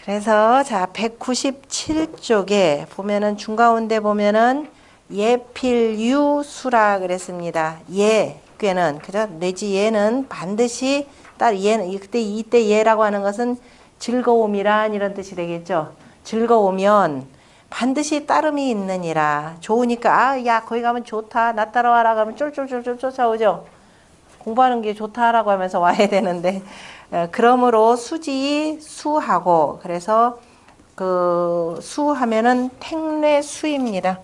그래서 자 197쪽에 보면은 중가운데 보면은 예필유수라 그랬습니다. 예 꾀는 그죠? 내지 예는 반드시 예는 그때 이때 예라고 하는 것은 즐거움이란 이런 뜻이 되겠죠. 즐거우면 반드시 따름이 있느니라. 좋으니까 아 야 거기 가면 좋다 나 따라와라 그러면 쫄쫄쫄쫄 쫓아오죠. 공부하는 게 좋다라고 하면서 와야 되는데 그러므로 수지 수하고 그래서 그 수하면은 택례수입니다.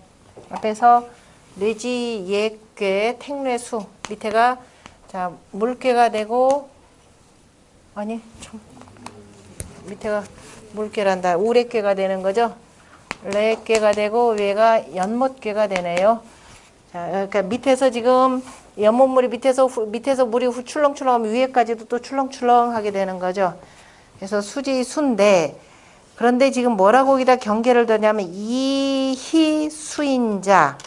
앞에서 뇌지 예괴 택례수 밑에가 자 물괴가 되고 아니 참 밑에가 물괴란다 우레괴가 되는 거죠. 레괴가 되고 위에가 연못괴가 되네요. 자 그러니까 밑에서 지금 연못물이 밑에서 물이 출렁출렁하면 위에까지도 또 출렁출렁하게 되는 거죠. 그래서 수지 순대 그런데 지금 뭐라고 여기다 경계를 두냐면 이희 수인자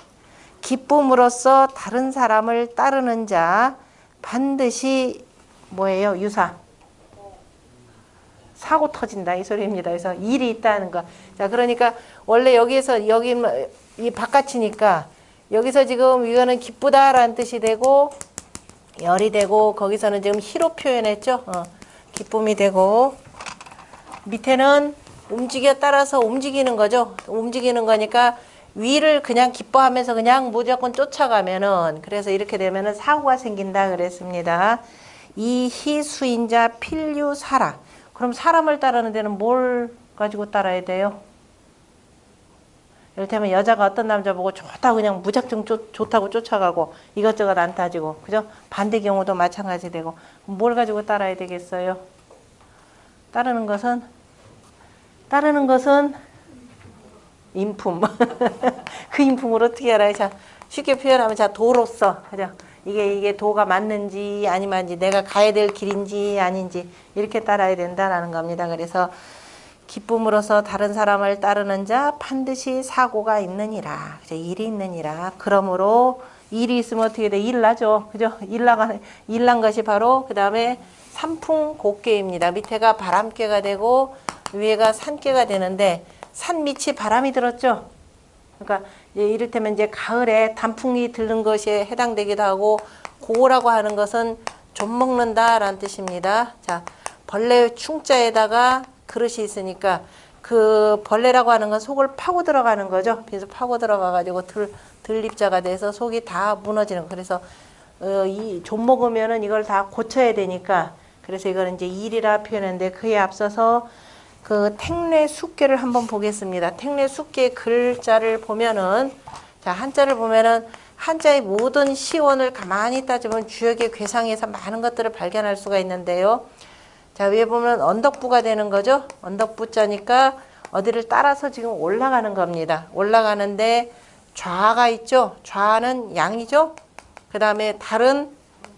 기쁨으로써 다른 사람을 따르는 자 반드시 뭐예요? 유사 사고 터진다 이 소리입니다. 그래서 일이 있다는 거. 자 그러니까 원래 여기에서 여기 이 바깥이니까 여기서 지금 이거는 기쁘다라는 뜻이 되고 열이 되고 거기서는 지금 희로 표현했죠. 기쁨이 되고 밑에는 움직여 따라서 움직이는 거죠. 움직이는 거니까 위를 그냥 기뻐하면서 그냥 무조건 쫓아가면은 그래서 이렇게 되면은 사고가 생긴다 그랬습니다. 이 희수인자 필유사라. 그럼 사람을 따르는 데는 뭘 가지고 따라야 돼요? 이를테면 여자가 어떤 남자 보고 좋다고 그냥 무작정 좋다고 쫓아가고 이것저것 안 따지고 그죠? 반대 경우도 마찬가지 되고 뭘 가지고 따라야 되겠어요? 따르는 것은 인품. 그 인품을 어떻게 알아요? 자, 쉽게 표현하면 자 도로서 그죠? 이게 도가 맞는지 아니면 내가 가야 될 길인지 아닌지 이렇게 따라야 된다라는 겁니다. 그래서 기쁨으로써 다른 사람을 따르는 자 반드시 사고가 있느니라. 그죠? 일이 있느니라. 그러므로 일이 있으면 어떻게 돼? 일 나죠. 그죠? 일난 것이 바로 그 다음에 산풍곡계입니다. 밑에가 바람계가 되고 위에가 산계가 되는데 산 밑이 바람이 들었죠. 그러니까 이를테면 이제 가을에 단풍이 들는 것에 해당되기도 하고 고라고 하는 것은 좀 먹는다라는 뜻입니다. 자, 벌레 충자에다가 그릇이 있으니까 그 벌레라고 하는 건 속을 파고 들어가는 거죠. 그래서 파고 들어가 가지고 들립자가 돼서 속이 다 무너지는. 그래서 이 좀 먹으면은 이걸 다 고쳐야 되니까 그래서 이거는 이제 일이라 표현했는데 그에 앞서서 그 택례숙계를 한번 보겠습니다. 택례숙계 글자를 보면은 자 한자를 보면은 한자의 모든 시원을 가만히 따지면 주역의 괴상에서 많은 것들을 발견할 수가 있는데요. 자 위에 보면 언덕부가 되는 거죠. 언덕부자니까 어디를 따라서 지금 올라가는 겁니다. 올라가는데 좌가 있죠. 좌는 양이죠. 그 다음에 달은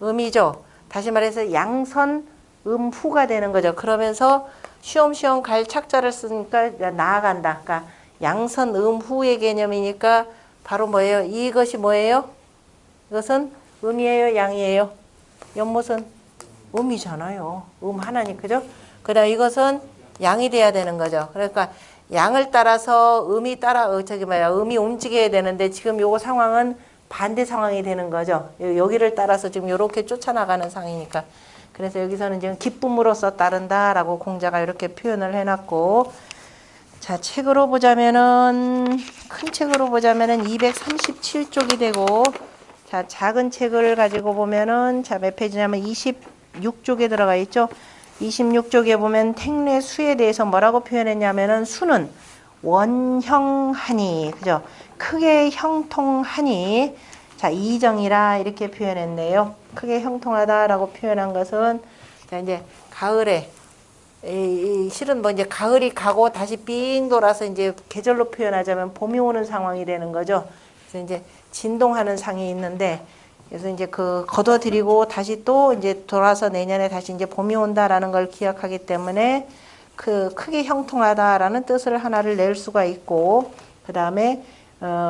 음이죠. 다시 말해서 양선 음후가 되는 거죠. 그러면서 쉬엄쉬엄 갈 착자를 쓰니까 나아간다. 그러니까 양선 음후의 개념이니까 바로 뭐예요? 이것이 뭐예요? 이것은 음이에요? 양이에요? 연못은 음이잖아요. 하나니 그죠? 그다음 이것은 양이 돼야 되는 거죠. 그러니까 양을 따라서 음이 음이 움직여야 되는데 지금 요거 상황은 반대 상황이 되는 거죠. 여기를 따라서 지금 요렇게 쫓아나가는 상황이니까. 그래서 여기서는 지금 기쁨으로써 따른다라고 공자가 이렇게 표현을 해놨고, 자 책으로 보자면은 큰 책으로 보자면은 237쪽이 되고, 자 작은 책을 가지고 보면은 자 몇 페이지냐면 26쪽에 들어가 있죠. 26쪽에 보면 택례수에 대해서 뭐라고 표현했냐면은 수는 원형하니 그죠? 크게 형통하니 자 이정이라 이렇게 표현했네요. 크게 형통하다라고 표현한 것은 자 이제 가을에 실은 뭐 이제 가을이 가고 다시 삥 돌아서 이제 계절로 표현하자면 봄이 오는 상황이 되는 거죠. 그래서 이제 진동하는 상이 있는데 그래서 이제 그 거둬들이고 다시 또 이제 돌아서 내년에 다시 이제 봄이 온다라는 걸 기억하기 때문에 그 크게 형통하다라는 뜻을 하나를 낼 수가 있고 그 다음에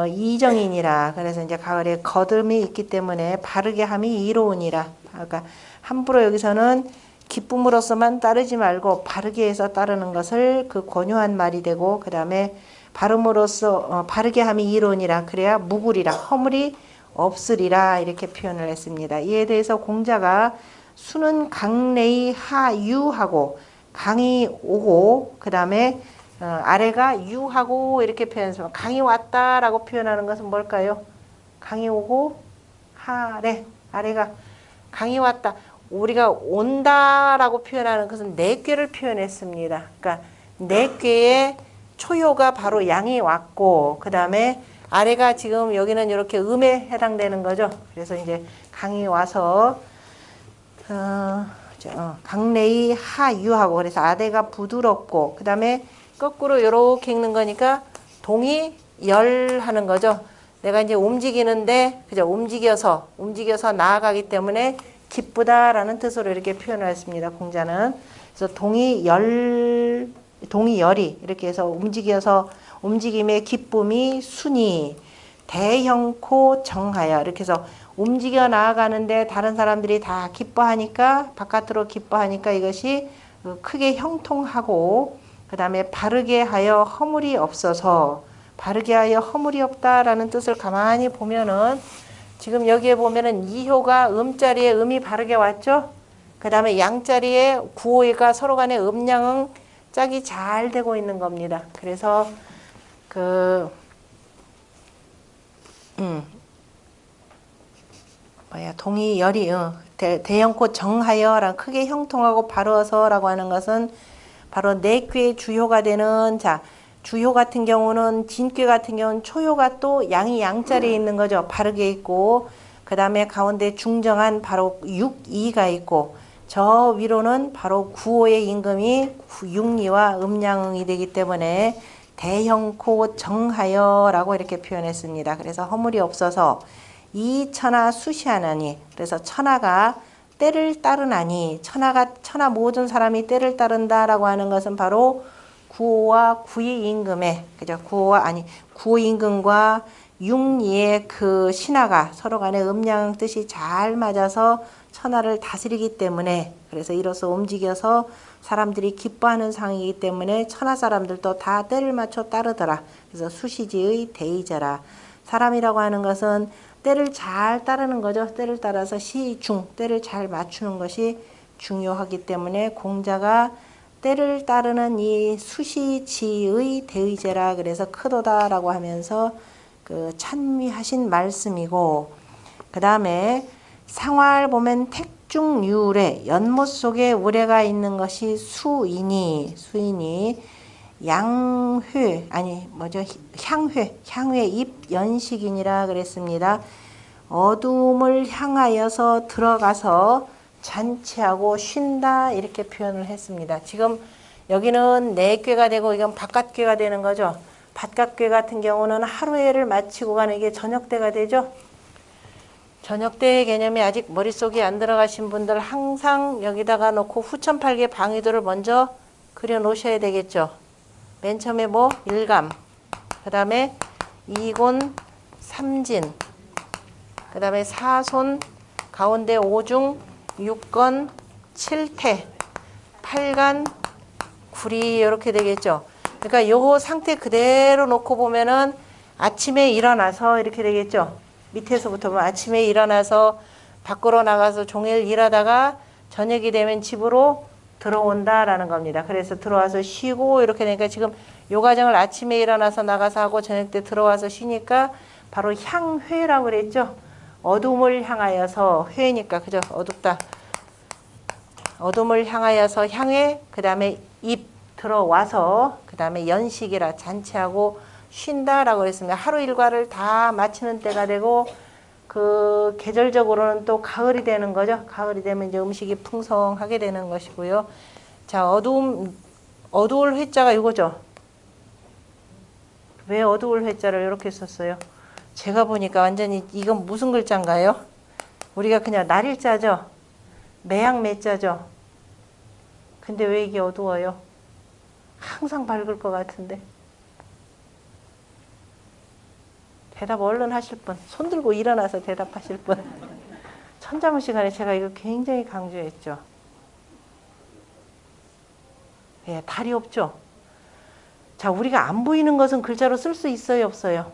이정이니라 그래서 이제 가을에 거듭이 있기 때문에 바르게 함이 이로우니라. 그러니까 함부로 여기서는 기쁨으로서만 따르지 말고 바르게 해서 따르는 것을 그 권유한 말이 되고, 그 다음에 바름으로써 바르게 함이 이론이라 그래야 묵으리라 허물이 없으리라 이렇게 표현을 했습니다. 이에 대해서 공자가 수는 강내의 하유하고 강이 오고 그 다음에 아래가 유하고 이렇게 표현했습니다. 강이 왔다라고 표현하는 것은 뭘까요? 강이 오고 하래 아래가 강이 왔다. 우리가 온다라고 표현하는 것은 내꾀를 표현했습니다. 그러니까 내꾀의 초요가 바로 양이 왔고 그 다음에 아래가 지금 여기는 이렇게 음에 해당되는 거죠. 그래서 이제 강이 와서 강내의 하유하고 그래서 아래가 부드럽고 그 다음에 거꾸로 이렇게 읽는 거니까 동이 열하는 거죠. 내가 이제 움직이는데 그죠? 움직여서 나아가기 때문에 기쁘다라는 뜻으로 이렇게 표현을 했습니다. 공자는. 그래서 동이 열이 이렇게 해서 움직임의 기쁨이 순이 대형코 정하여 이렇게 해서 움직여 나아가는데 다른 사람들이 다 기뻐하니까 바깥으로 기뻐하니까 이것이 크게 형통하고 그 다음에 바르게 하여 허물이 없어서 바르게 하여 허물이 없다라는 뜻을 가만히 보면은 지금 여기에 보면은 이효가 음자리에 음이 바르게 왔죠. 그 다음에 양자리에 구호가 서로 간에 음양은 짝이 잘 되고 있는 겁니다. 그래서 동이 열이 대형코 정하여랑 크게 형통하고 바로서라고 하는 것은 바로 내꾀의 주효가 되는 주효 같은 경우는 진꾀 같은 경우는 초효가 또 양이 양자리에 있는 거죠. 바르게 있고 그 다음에 가운데 중정한 바로 육이가 있고 저 위로는 바로 구호의 임금이 육리와 음양응이 되기 때문에 대형코 정하여라고 이렇게 표현했습니다. 그래서 허물이 없어서 이 천하 수시하나니 그래서 천하가 때를 따르나니 천하 모든 사람이 때를 따른다라고 하는 것은 바로 구호와 구의 임금의 그죠? 구호 임금과 육리의 그 신하가 서로 간에 음양 뜻이 잘 맞아서 천하를 다스리기 때문에 그래서 이로써 움직여서 사람들이 기뻐하는 상이기 때문에 천하 사람들도 다 때를 맞춰 따르더라. 그래서 수시지의 대의자라. 사람이라고 하는 것은 때를 잘 따르는 거죠. 때를 따라서 시중 때를 잘 맞추는 것이 중요하기 때문에 공자가 때를 따르는 이 수시지의 대의제라 그래서 크도다라고 하면서 그 찬미하신 말씀이고 그 다음에 상활 보면 택중유래 연못 속에 우레가 있는 것이 수인이 향회 입 연식이니라 그랬습니다. 어둠을 향하여서 들어가서 잔치하고 쉰다 이렇게 표현을 했습니다. 지금 여기는 내꾀가 되고 이건 바깥꾀가 되는 거죠. 바깥꾀 같은 경우는 하루에를 마치고 가는 이게 저녁때가 되죠. 저녁때의 개념이 아직 머릿속에 안 들어가신 분들 항상 여기다가 놓고 후천팔계 방위도를 먼저 그려 놓으셔야 되겠죠. 맨 처음에 일감, 그 다음에 이곤, 삼진, 그 다음에 사손, 가운데 오중, 육건, 칠태, 팔간, 구리 이렇게 되겠죠. 그러니까 요거 상태 그대로 놓고 보면은 아침에 일어나서 이렇게 되겠죠. 밑에서부터 보면 아침에 일어나서 밖으로 나가서 종일 일하다가 저녁이 되면 집으로 들어온다라는 겁니다. 그래서 들어와서 쉬고 이렇게 되니까 지금 요 과정을 아침에 일어나서 나가서 하고 저녁 때 들어와서 쉬니까 바로 향회라고 그랬죠. 어둠을 향하여서 회니까 그죠? 어둡다. 어둠을 향하여서 향회 그 다음에 입 들어와서 그 다음에 연식이라 잔치하고 쉰다라고 그랬습니다. 하루 일과를 다 마치는 때가 되고 그 계절적으로는 또 가을이 되는 거죠. 가을이 되면 이제 음식이 풍성하게 되는 것이고요. 자, 어두울 회자가 이거죠. 왜 어두울 회자를 이렇게 썼어요? 제가 보니까 완전히 이건 무슨 글자인가요? 우리가 그냥 날일자죠. 매양 매자죠. 근데 왜 이게 어두워요? 항상 밝을 것 같은데. 대답 얼른 하실 분. 손 들고 일어나서 대답하실 분. 천자문 시간에 제가 이거 굉장히 강조했죠. 예, 달이 없죠. 자, 우리가 안 보이는 것은 글자로 쓸 수 있어요, 없어요?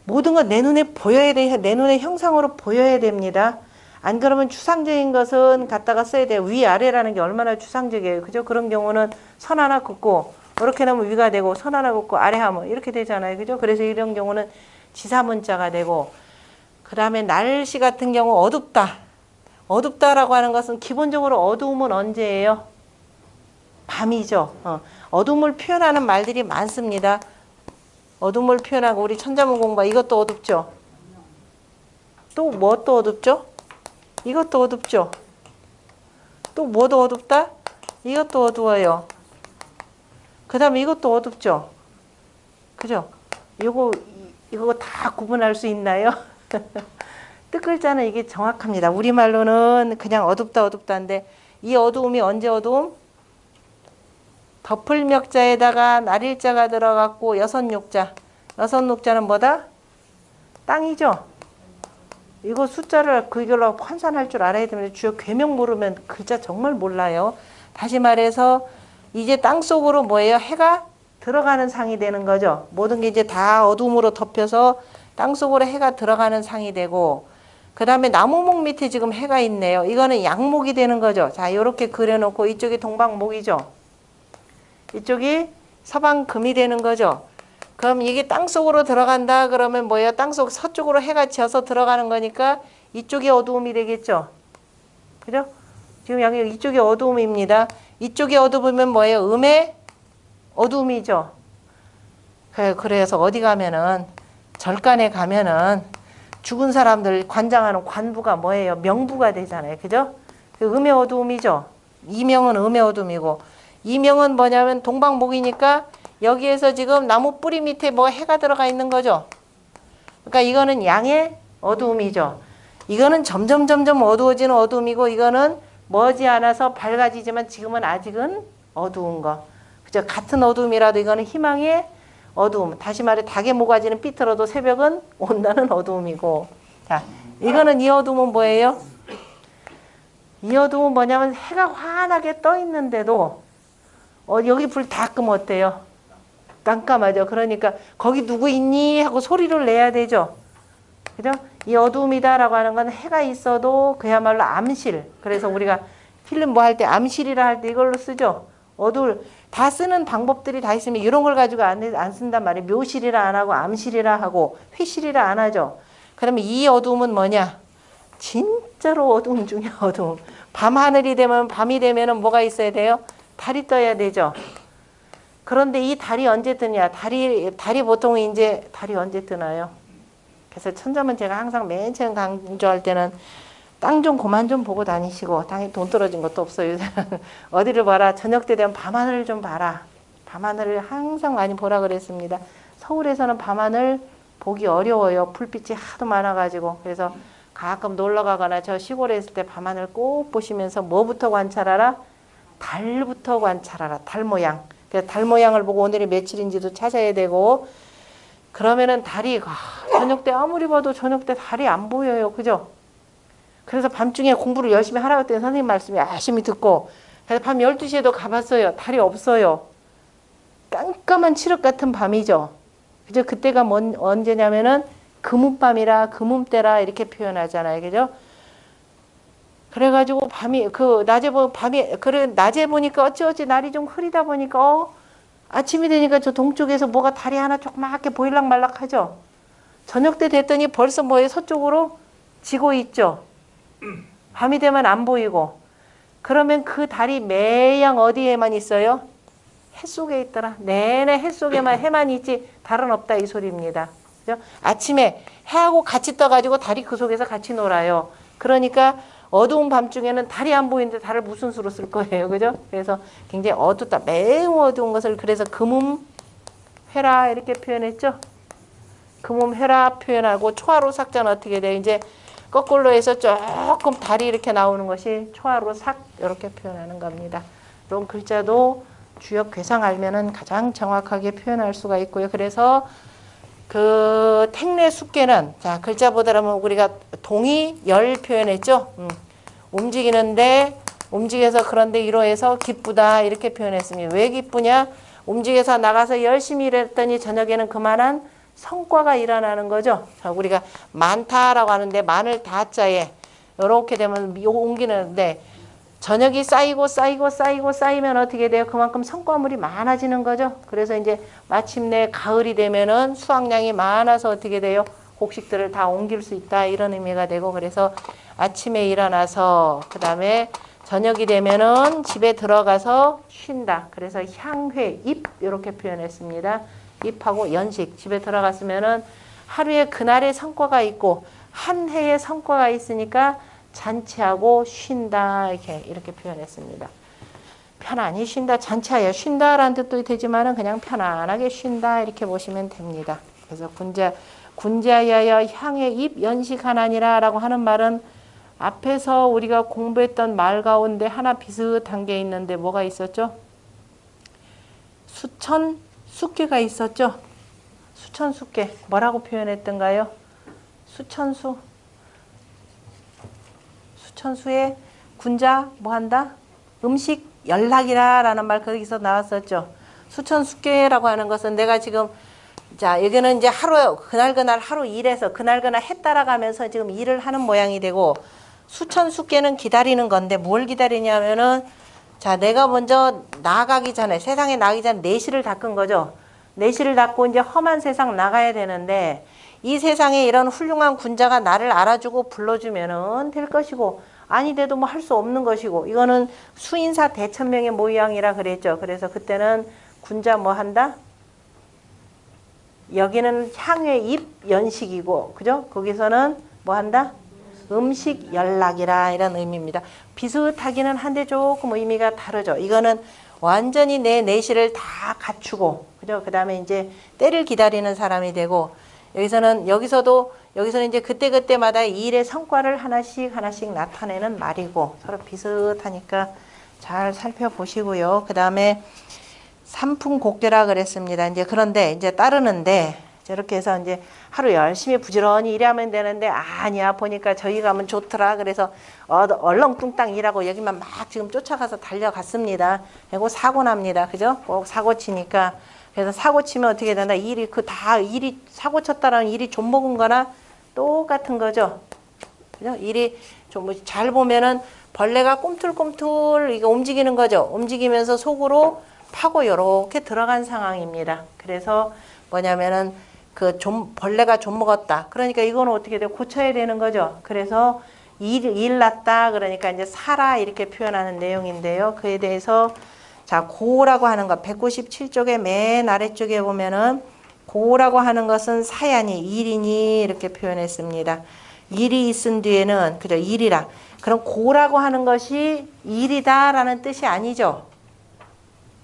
모든 건 내 눈에 보여야 돼. 내 눈의 형상으로 보여야 됩니다. 안 그러면 추상적인 것은 갖다가 써야 돼요. 위아래라는 게 얼마나 추상적이에요. 그죠? 그런 경우는 선 하나 긋고 이렇게 나면 위가 되고 선 하나 긋고 아래 하면 이렇게 되잖아요. 그죠? 그래서 이런 경우는 지사문자가 되고, 그 다음에 날씨 같은 경우 어둡다. 어둡다라고 하는 것은 기본적으로 어두움은 언제예요? 밤이죠. 어둠을 표현하는 말들이 많습니다. 어둠을 표현하고 우리 천자문 공부 이것도 어둡죠. 또 뭐 또 어둡죠? 이것도 어둡죠. 또 뭐도 어둡다? 이것도 어두워요. 그 다음에 이것도 어둡죠. 그죠? 이거 다 구분할 수 있나요? 뜻글자는 이게 정확합니다. 우리말로는 그냥 어둡다 어둡다인데, 이 어두움이 언제 어두움? 덮을멱자에다가 날일자가 들어갔고 여섯육자. 여섯육자는 뭐다? 땅이죠. 이거 숫자를 그걸로 환산할 줄 알아야 됩니다. 주요 괴명 모르면 글자 정말 몰라요. 다시 말해서 이제 땅 속으로 뭐예요? 해가 들어가는 상이 되는 거죠. 모든 게 이제 다 어둠으로 덮여서 땅 속으로 해가 들어가는 상이 되고, 그 다음에 나무목 밑에 지금 해가 있네요. 이거는 양목이 되는 거죠. 자, 이렇게 그려놓고 이쪽이 동방목이죠. 이쪽이 서방금이 되는 거죠. 그럼 이게 땅속으로 들어간다 그러면 뭐예요? 땅속 서쪽으로 해가 지어서 들어가는 거니까 이쪽이 어두움이 되겠죠. 그죠? 지금 여기 이쪽이 어두움입니다. 이쪽이 어두우면 뭐예요? 음의 어두움이죠. 그래서 어디 가면은, 절간에 가면은 죽은 사람들 관장하는 관부가 뭐예요? 명부가 되잖아요. 그죠? 음의 어두움이죠. 이명은 음의 어두움이고, 이명은 뭐냐면 동방목이니까 여기에서 지금 나무 뿌리 밑에 뭐 해가 들어가 있는 거죠. 그러니까 이거는 양의 어두움이죠. 이거는 점점 어두워지는 어두움이고, 이거는 머지않아서 밝아지지만 지금은 아직은 어두운 거. 그죠? 같은 어두움이라도 이거는 희망의 어두움. 다시 말해 닭의 모가지는 삐뚤어도 새벽은 온다는 어두움이고. 자, 이거는 이 어두움은 뭐예요? 이 어두움은 뭐냐면 해가 환하게 떠 있는데도 여기 불 다 끄면 어때요? 깜깜하죠. 그러니까 거기 누구 있니? 하고 소리를 내야 되죠. 그죠? 이 어두움이다라고 하는 건 해가 있어도 그야말로 암실. 그래서 우리가 필름 뭐 할 때 암실이라 할 때 이걸로 쓰죠. 다 쓰는 방법들이 다 있으면 이런 걸 가지고 안 쓴단 말이에요. 묘실이라 안 하고 암실이라 하고 회실이라 안 하죠. 그러면 이 어두움은 뭐냐? 진짜로 어두움 중에 어두움. 밤이 되면은 뭐가 있어야 돼요? 달이 떠야 되죠. 그런데 이 달이 언제 뜨냐? 달이 보통 이제 달이 언제 뜨나요? 그래서 천자문 제가 항상 맨 처음 강조할 때는 땅 좀 그만 좀 보고 다니시고, 땅에 돈 떨어진 것도 없어요. 어디를 봐라. 저녁 때 되면 밤하늘을 좀 봐라. 밤하늘을 항상 많이 보라 그랬습니다. 서울에서는 밤하늘 보기 어려워요. 불빛이 하도 많아가지고. 그래서 가끔 놀러 가거나 저 시골에 있을 때 밤하늘 꼭 보시면서 뭐부터 관찰하라? 달부터 관찰하라. 달 모양. 그래서 달 모양을 보고 오늘이 며칠인지도 찾아야 되고, 그러면은 달이 저녁 때 아무리 봐도 저녁 때 달이 안 보여요. 그죠? 그래서 밤중에 공부를 열심히 하라고 했더니 선생님 말씀 열심히 듣고, 그래서 밤 12시에도 가봤어요. 달이 없어요. 깜깜한 칠흑 같은 밤이죠. 그죠? 그때가 언제냐면은 금음밤이라 금음때라 이렇게 표현하잖아요. 그죠? 그래가지고 낮에 보니까 어찌 날이 좀 흐리다 보니까 아침이 되니까 저 동쪽에서 뭐가 달이 하나 조그맣게 보일락 말락 하죠. 저녁 때 됐더니 벌써 뭐에 서쪽으로 지고 있죠. 밤이 되면 안 보이고. 그러면 그 달이 매양 어디에만 있어요? 해 속에 있더라. 내내 해 속에만 해만 있지 달은 없다 이 소리입니다. 그죠? 아침에 해하고 같이 떠가지고 달이 그 속에서 같이 놀아요. 그러니까 어두운 밤중에는 달이 안 보이는데 달을 무슨 수로 쓸 거예요. 그죠? 그래서 굉장히 어둡다. 매우 어두운 것을 그래서 금음회라 이렇게 표현했죠. 금음회라 표현하고 초하루 삭자는 어떻게 돼요? 이제 거꾸로 해서 조금 달이 이렇게 나오는 것이 초하루 삭 이렇게 표현하는 겁니다. 이런 글자도 주역 괴상 알면은 가장 정확하게 표현할 수가 있고요. 그래서 그 택내 숙계는 자 글자 보다라면 우리가 동이 열 표현했죠. 움직이는데 움직여서 그런데 이로해서 기쁘다 이렇게 표현했습니다. 왜 기쁘냐? 움직여서 나가서 열심히 일했더니 저녁에는 그만한 성과가 일어나는 거죠. 자, 우리가 많다라고 하는데 많을 다자에 이렇게 되면 옮기는데 저녁이 쌓이면 어떻게 돼요? 그만큼 성과물이 많아지는 거죠. 그래서 이제 마침내 가을이 되면은 수확량이 많아서 어떻게 돼요? 곡식들을 다 옮길 수 있다 이런 의미가 되고 그래서 아침에 일어나서 그 다음에 저녁이 되면은 집에 들어가서 쉰다. 그래서 향회, 입 이렇게 표현했습니다. 입하고 연식. 집에 들어갔으면은 하루에 그날의 성과가 있고 한 해의 성과가 있으니까 잔치하고 쉰다 이렇게 표현했습니다. 편안히 쉰다, 잔치하여 쉰다라는 뜻도 되지만은 그냥 편안하게 쉰다 이렇게 보시면 됩니다. 그래서 군자하여 향의 입 연식하나니라라고 하는 말은 앞에서 우리가 공부했던 말 가운데 하나 비슷한 게 있는데 뭐가 있었죠? 수천숫개가 있었죠? 수천숫개 뭐라고 표현했던가요? 수천수의 군자 뭐한다? 음식 연락이라라는 말 거기서 나왔었죠. 수천숫개라고 하는 것은 내가 지금 자 여기는 이제 하루 그날 하루 일해서 그날 해 따라가면서 지금 일을 하는 모양이 되고 수천숫개는 기다리는 건데 뭘 기다리냐면은 자 내가 먼저 나가기 전에 세상에 나가기 전에 내실을 닦은 거죠. 내실을 닦고 이제 험한 세상 나가야 되는데 이 세상에 이런 훌륭한 군자가 나를 알아주고 불러주면은 될 것이고 아니 돼도 뭐 할 수 없는 것이고 이거는 수인사 대천명의 모양이라 그랬죠. 그래서 그때는 군자 뭐 한다? 여기는 향회 입 연식이고 그죠? 거기서는 뭐 한다? 음식 연락이라 이런 의미입니다. 비슷하기는 한데 조금 의미가 다르죠. 이거는 완전히 내 내실을 다 갖추고 그죠? 그다음에 이제 때를 기다리는 사람이 되고 여기서는 이제 그때마다 일의 성과를 하나씩 나타내는 말이고 서로 비슷하니까 잘 살펴보시고요. 그다음에 삼풍곡대라 그랬습니다. 이제 그런데 이제 따르는데 저렇게 해서 이제 하루 열심히 부지런히 일하면 되는데 아니야 보니까 저기 가면 좋더라. 그래서 얼렁뚱땅 일하고 여기만 막 지금 쫓아가서 달려갔습니다. 그리고 사고 납니다. 그죠? 꼭 사고 치니까 그래서 사고 치면 어떻게 되나 일이 사고 쳤다라는 일이 좀 먹은 거나 똑같은 거죠. 그죠? 일이 좀 잘 보면은 벌레가 꿈틀꿈틀 이거 움직이는 거죠. 움직이면서 속으로 파고 이렇게 들어간 상황입니다. 그래서 뭐냐면은 벌레가 좀 먹었다. 그러니까 이거는 어떻게 돼요? 고쳐야 되는 거죠. 그래서 일 났다. 그러니까 이제 사라 이렇게 표현하는 내용인데요. 그에 대해서 자, 고라고 하는 것 197쪽의 맨 아래쪽에 보면은 고라고 하는 것은 사야니 일이니 이렇게 표현했습니다. 일이 있은 뒤에는 그죠? 일이라. 그럼 고라고 하는 것이 일이다라는 뜻이 아니죠.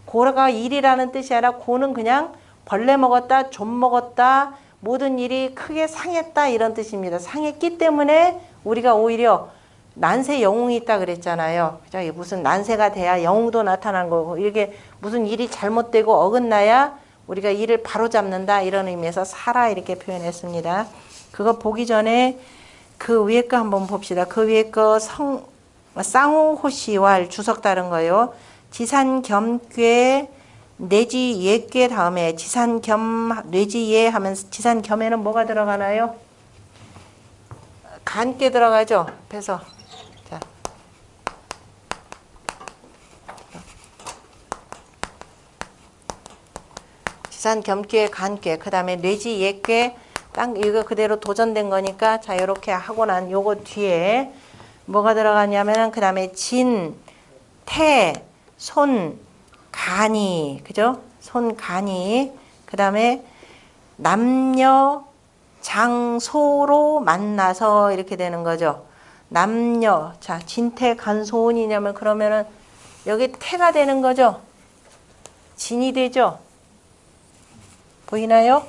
고가 일이라는 뜻이 아니라 고는 그냥 벌레 먹었다, 좀 먹었다, 모든 일이 크게 상했다 이런 뜻입니다. 상했기 때문에 우리가 오히려 난세 영웅이 있다 그랬잖아요. 그죠? 무슨 난세가 돼야 영웅도 나타난 거고 이렇게 무슨 일이 잘못되고 어긋나야 우리가 일을 바로잡는다 이런 의미에서 사라 이렇게 표현했습니다. 그거 보기 전에 그 위에 거 한번 봅시다. 그 위에 거 쌍호호시왈 주석 다른 거요. 지산겸괴 내지 예괴 다음에 지산겸 뇌지 예 하면 지산겸에는 뭐가 들어가나요? 간괴 들어가죠. 그래서 자. 지산겸괴 간괴 그다음에 뇌지 예괴 딱 이거 그대로 도전된 거니까 자 이렇게 하고 난 요거 뒤에 뭐가 들어가냐면은 그다음에 진, 태, 손, 간이 그죠? 손, 간이 그다음에 남녀, 장소로 만나서 이렇게 되는 거죠. 남녀 자 진태, 간, 소은이냐면 그러면은 여기 태가 되는 거죠. 진이 되죠. 보이나요?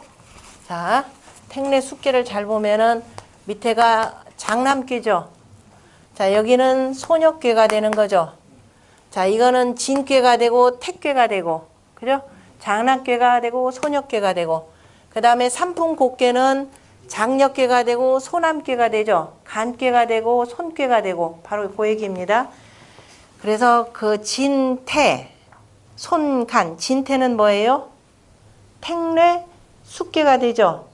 자 택내 숙계를 잘 보면은 밑에가 장남괴죠. 자 여기는 소녀괴가 되는 거죠. 자 이거는 진괴가 되고 택괴가 되고 그죠? 장남괴가 되고 소녀괴가 되고 그 다음에 삼풍곡괴는 장녀괴가 되고 소남괴가 되죠. 간괴가 되고 손괴가 되고 바로 그 얘기입니다. 그래서 그 진태, 손간, 진태는 뭐예요? 택뇌 숙계가 되죠.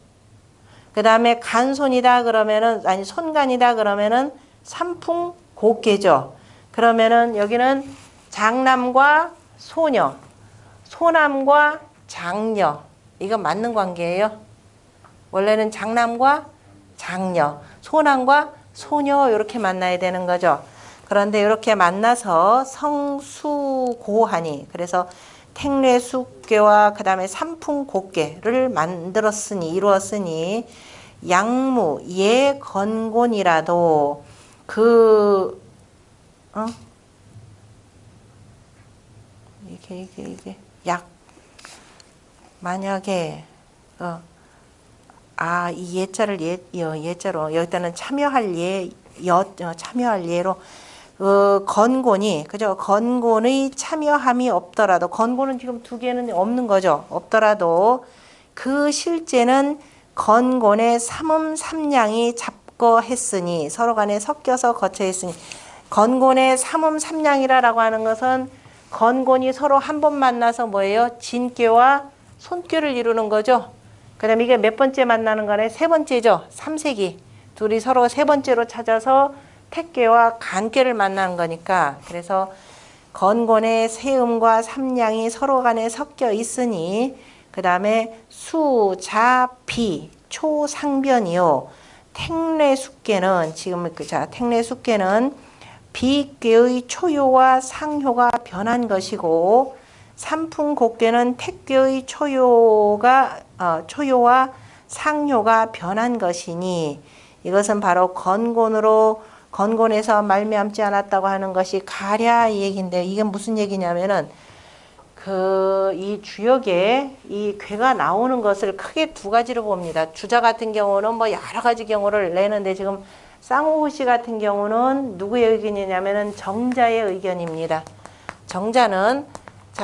그 다음에 간손이다 그러면은, 아니 손간이다 그러면은 삼풍곡계죠. 그러면은 여기는 장남과 소녀, 소남과 장녀. 이거 맞는 관계예요. 원래는 장남과 장녀, 소남과 소녀 이렇게 만나야 되는 거죠. 그런데 이렇게 만나서 성수고하니, 그래서 택례숙계와 그 다음에 삼풍곡계를 만들었으니, 이루었으니 양무 예건곤이라도 이게 약 만약에 이 예자를 예자로 여기다는 참여할 참여할 예로 건곤이, 그죠? 건곤의 참여함이 없더라도, 건곤은 지금 두 개는 없는 거죠. 없더라도 그 실제는 건곤의 삼음삼량이 잡거했으니, 서로 간에 섞여서 거쳐했으니, 건곤의 삼음삼량이라고 하는 것은 건곤이 서로 한 번 만나서 뭐예요? 진꾀와 손꾀를 이루는 거죠. 그 다음에 이게 몇 번째 만나는 거네? 세 번째죠. 삼세기. 둘이 서로 세 번째로 찾아서 택괴와 간괴를 만나는 거니까, 그래서 건곤의 세음과 삼량이 서로 간에 섞여 있으니, 그 다음에 수, 자, 비, 초, 상변이요. 택례숙계는 지금 택례숙계는 비괴의 초요와 상효가 변한 것이고, 삼풍곡계는 택괴의 초요와 상효가 변한 것이니, 이것은 바로 건곤에서 말미암지 않았다고 하는 것이 가랴 이 얘기인데, 이게 무슨 얘기냐면은 이 주역에 이 괴가 나오는 것을 크게 두 가지로 봅니다. 주자 같은 경우는 뭐 여러 가지 경우를 내는데, 지금 쌍호시 같은 경우는 누구의 의견이냐면은 정자의 의견입니다. 정자는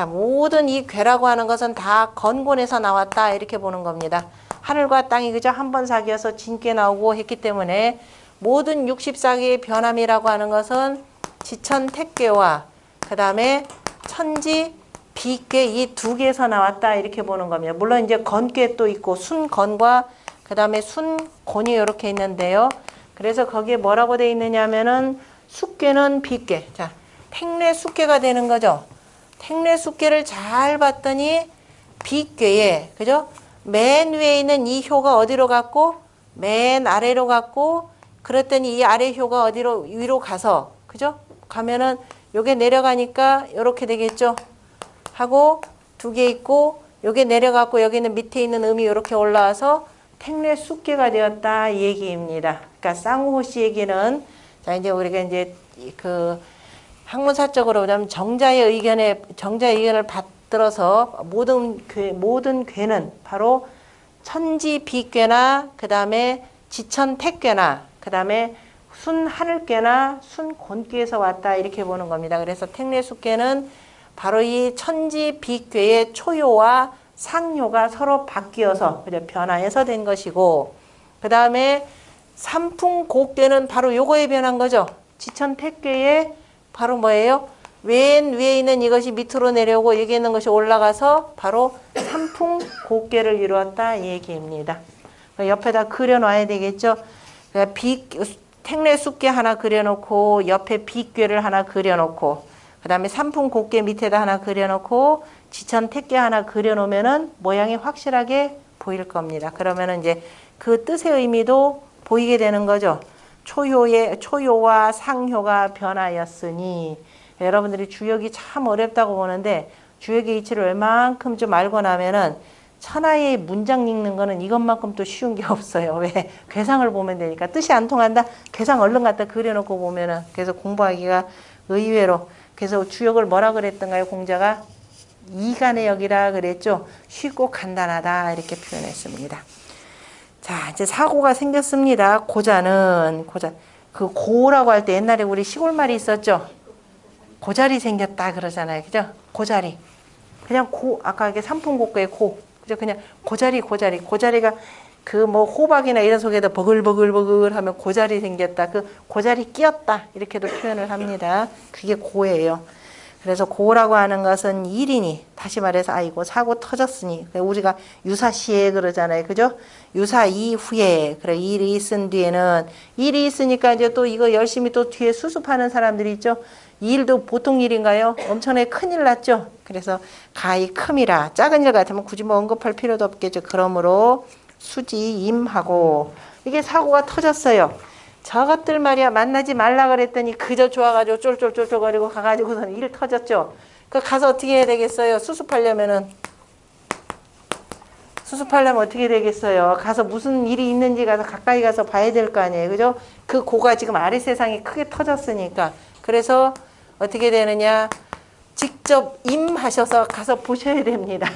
모든 이 괴라고 하는 것은 다 건곤에서 나왔다 이렇게 보는 겁니다. 하늘과 땅이 그저 한 번 사귀어서 진께 나오고 했기 때문에 모든 64개의 변함이라고 하는 것은 지천 택괴와 그 다음에 천지 비괴 이 두 개에서 나왔다 이렇게 보는 겁니다. 물론 이제 건괴 또 있고 순건과 그 다음에 순곤이 이렇게 있는데요. 그래서 거기에 뭐라고 돼 있느냐 하면은 숙괴는 비괴. 자, 택례숙괴가 되는 거죠. 택례숙괴를 잘 봤더니 비괴에, 그죠? 맨 위에 있는 이 효가 어디로 갔고 맨 아래로 갔고, 그랬더니 이 아래 효가 어디로 위로 가서, 그죠? 가면은 요게 내려가니까 이렇게 되겠죠. 하고 두 개 있고 요게 내려갔고 여기는 밑에 있는 음이 이렇게 올라와서 택례숙괴가 되었다 이 얘기입니다. 그러니까 쌍호씨 얘기는, 자 이제 우리가 이제 그 학문사적으로 보자면 정자의 의견을 받들어서 모든 괴는 바로 천지 비괴나 그 다음에 지천 택괴나 그 다음에 순 하늘괴나 순 곤괴에서 왔다 이렇게 보는 겁니다. 그래서 택례숙괴는 바로 이 천지 비괴의 초요와 상요가 서로 바뀌어서 변화해서 된 것이고, 그 다음에 삼풍곡괴는 바로 요거에 변한 거죠. 지천 택괴의 바로 뭐예요? 맨 위에 있는 이것이 밑으로 내려오고 여기 있는 것이 올라가서 바로 삼풍곡괴를 이루었다 이 얘기입니다. 옆에다 그려놔야 되겠죠. 택례숙괴 하나 그려놓고 옆에 비괴를 하나 그려놓고 그 다음에 삼풍곡괴 밑에다 하나 그려놓고 지천 택괴 하나 그려놓으면은 모양이 확실하게 보일 겁니다. 그러면은 이제 그 뜻의 의미도 보이게 되는 거죠. 초요와 상효가 변하였으니, 여러분들이 주역이 참 어렵다고 보는데 주역의 이치를 웬만큼 좀 알고 나면은 천하의 문장 읽는 거는 이것만큼 또 쉬운 게 없어요. 왜? 괴상을 보면 되니까. 뜻이 안 통한다? 괴상 얼른 갖다 그려놓고 보면은, 그래서 공부하기가 의외로. 그래서 주역을 뭐라 그랬던가요? 공자가 이간의 역이라 그랬죠. 쉽고 간단하다 이렇게 표현했습니다. 자, 이제 사고가 생겼습니다. 고자는 그 고라고 할 때 옛날에 우리 시골말이 있었죠. 고자리 생겼다 그러잖아요. 그죠? 고자리. 그냥 아까 이게 삼풍곡괴의 고. 그죠? 그냥 고자리가 그 뭐 호박이나 이런 속에다 버글버글버글 하면 고자리 생겼다. 그 고자리 끼었다. 이렇게도 표현을 합니다. 그게 고예요. 그래서 고라고 하는 것은 일이니, 다시 말해서 아이고 사고 터졌으니, 우리가 유사시에 그러잖아요. 그죠? 유사 이후에, 그래 일이 있은 뒤에는, 일이 있으니까 이제 또 이거 열심히 또 뒤에 수습하는 사람들이 있죠. 이 일도 보통 일인가요? 엄청나게 큰일 났죠. 그래서 가히 큼이라, 작은 일 같으면 굳이 뭐 언급할 필요도 없겠죠. 그러므로 수지임하고, 이게 사고가 터졌어요. 저것들 말이야 만나지 말라 그랬더니 그저 좋아가지고 쫄쫄쫄쫄거리고 가가지고서는 일 터졌죠. 그 가서 어떻게 해야 되겠어요? 수습하려면 어떻게 되겠어요? 가서 무슨 일이 있는지 가서 가까이 가서 봐야 될 거 아니에요. 그죠? 그 고가 지금 아래 세상에 크게 터졌으니까. 그래서 어떻게 되느냐? 직접 임하셔서 가서 보셔야 됩니다.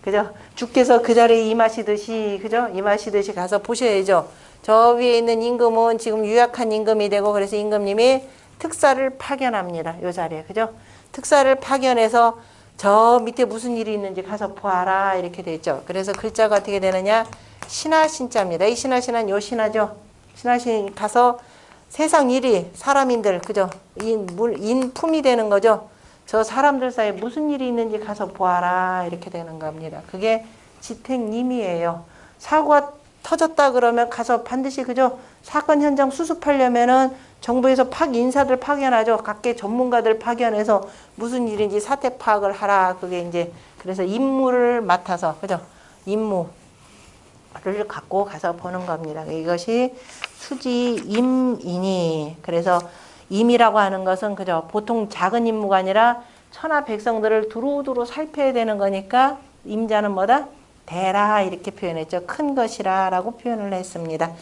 그죠? 주께서 그 자리에 임하시듯이, 그죠? 임하시듯이 가서 보셔야죠. 저 위에 있는 임금은 지금 유약한 임금이 되고, 그래서 임금님이 특사를 파견합니다. 요 자리에. 그죠? 특사를 파견해서 저 밑에 무슨 일이 있는지 가서 보아라. 이렇게 돼 있죠. 그래서 글자가 어떻게 되느냐? 신하 신자입니다. 이 신하는 요 신하죠. 신하신 가서 세상 일이 사람인들, 그죠? 인품이 되는 거죠. 저 사람들 사이에 무슨 일이 있는지 가서 보아라. 이렇게 되는 겁니다. 그게 지택님이에요. 사고가 터졌다 그러면 가서 반드시, 그죠? 사건 현장 수습하려면은 정부에서 인사들 파견하죠. 각계 전문가들 파견해서 무슨 일인지 사태 파악을 하라. 그게 이제, 그래서 임무를 맡아서, 그죠? 임무를 갖고 가서 보는 겁니다. 이것이 수지임이니. 그래서 임이라고 하는 것은, 그죠? 보통 작은 임무가 아니라 천하 백성들을 두루두루 살펴야 되는 거니까 임자는 뭐다? 대라 이렇게 표현했죠. 큰 것이라 라고 표현을 했습니다.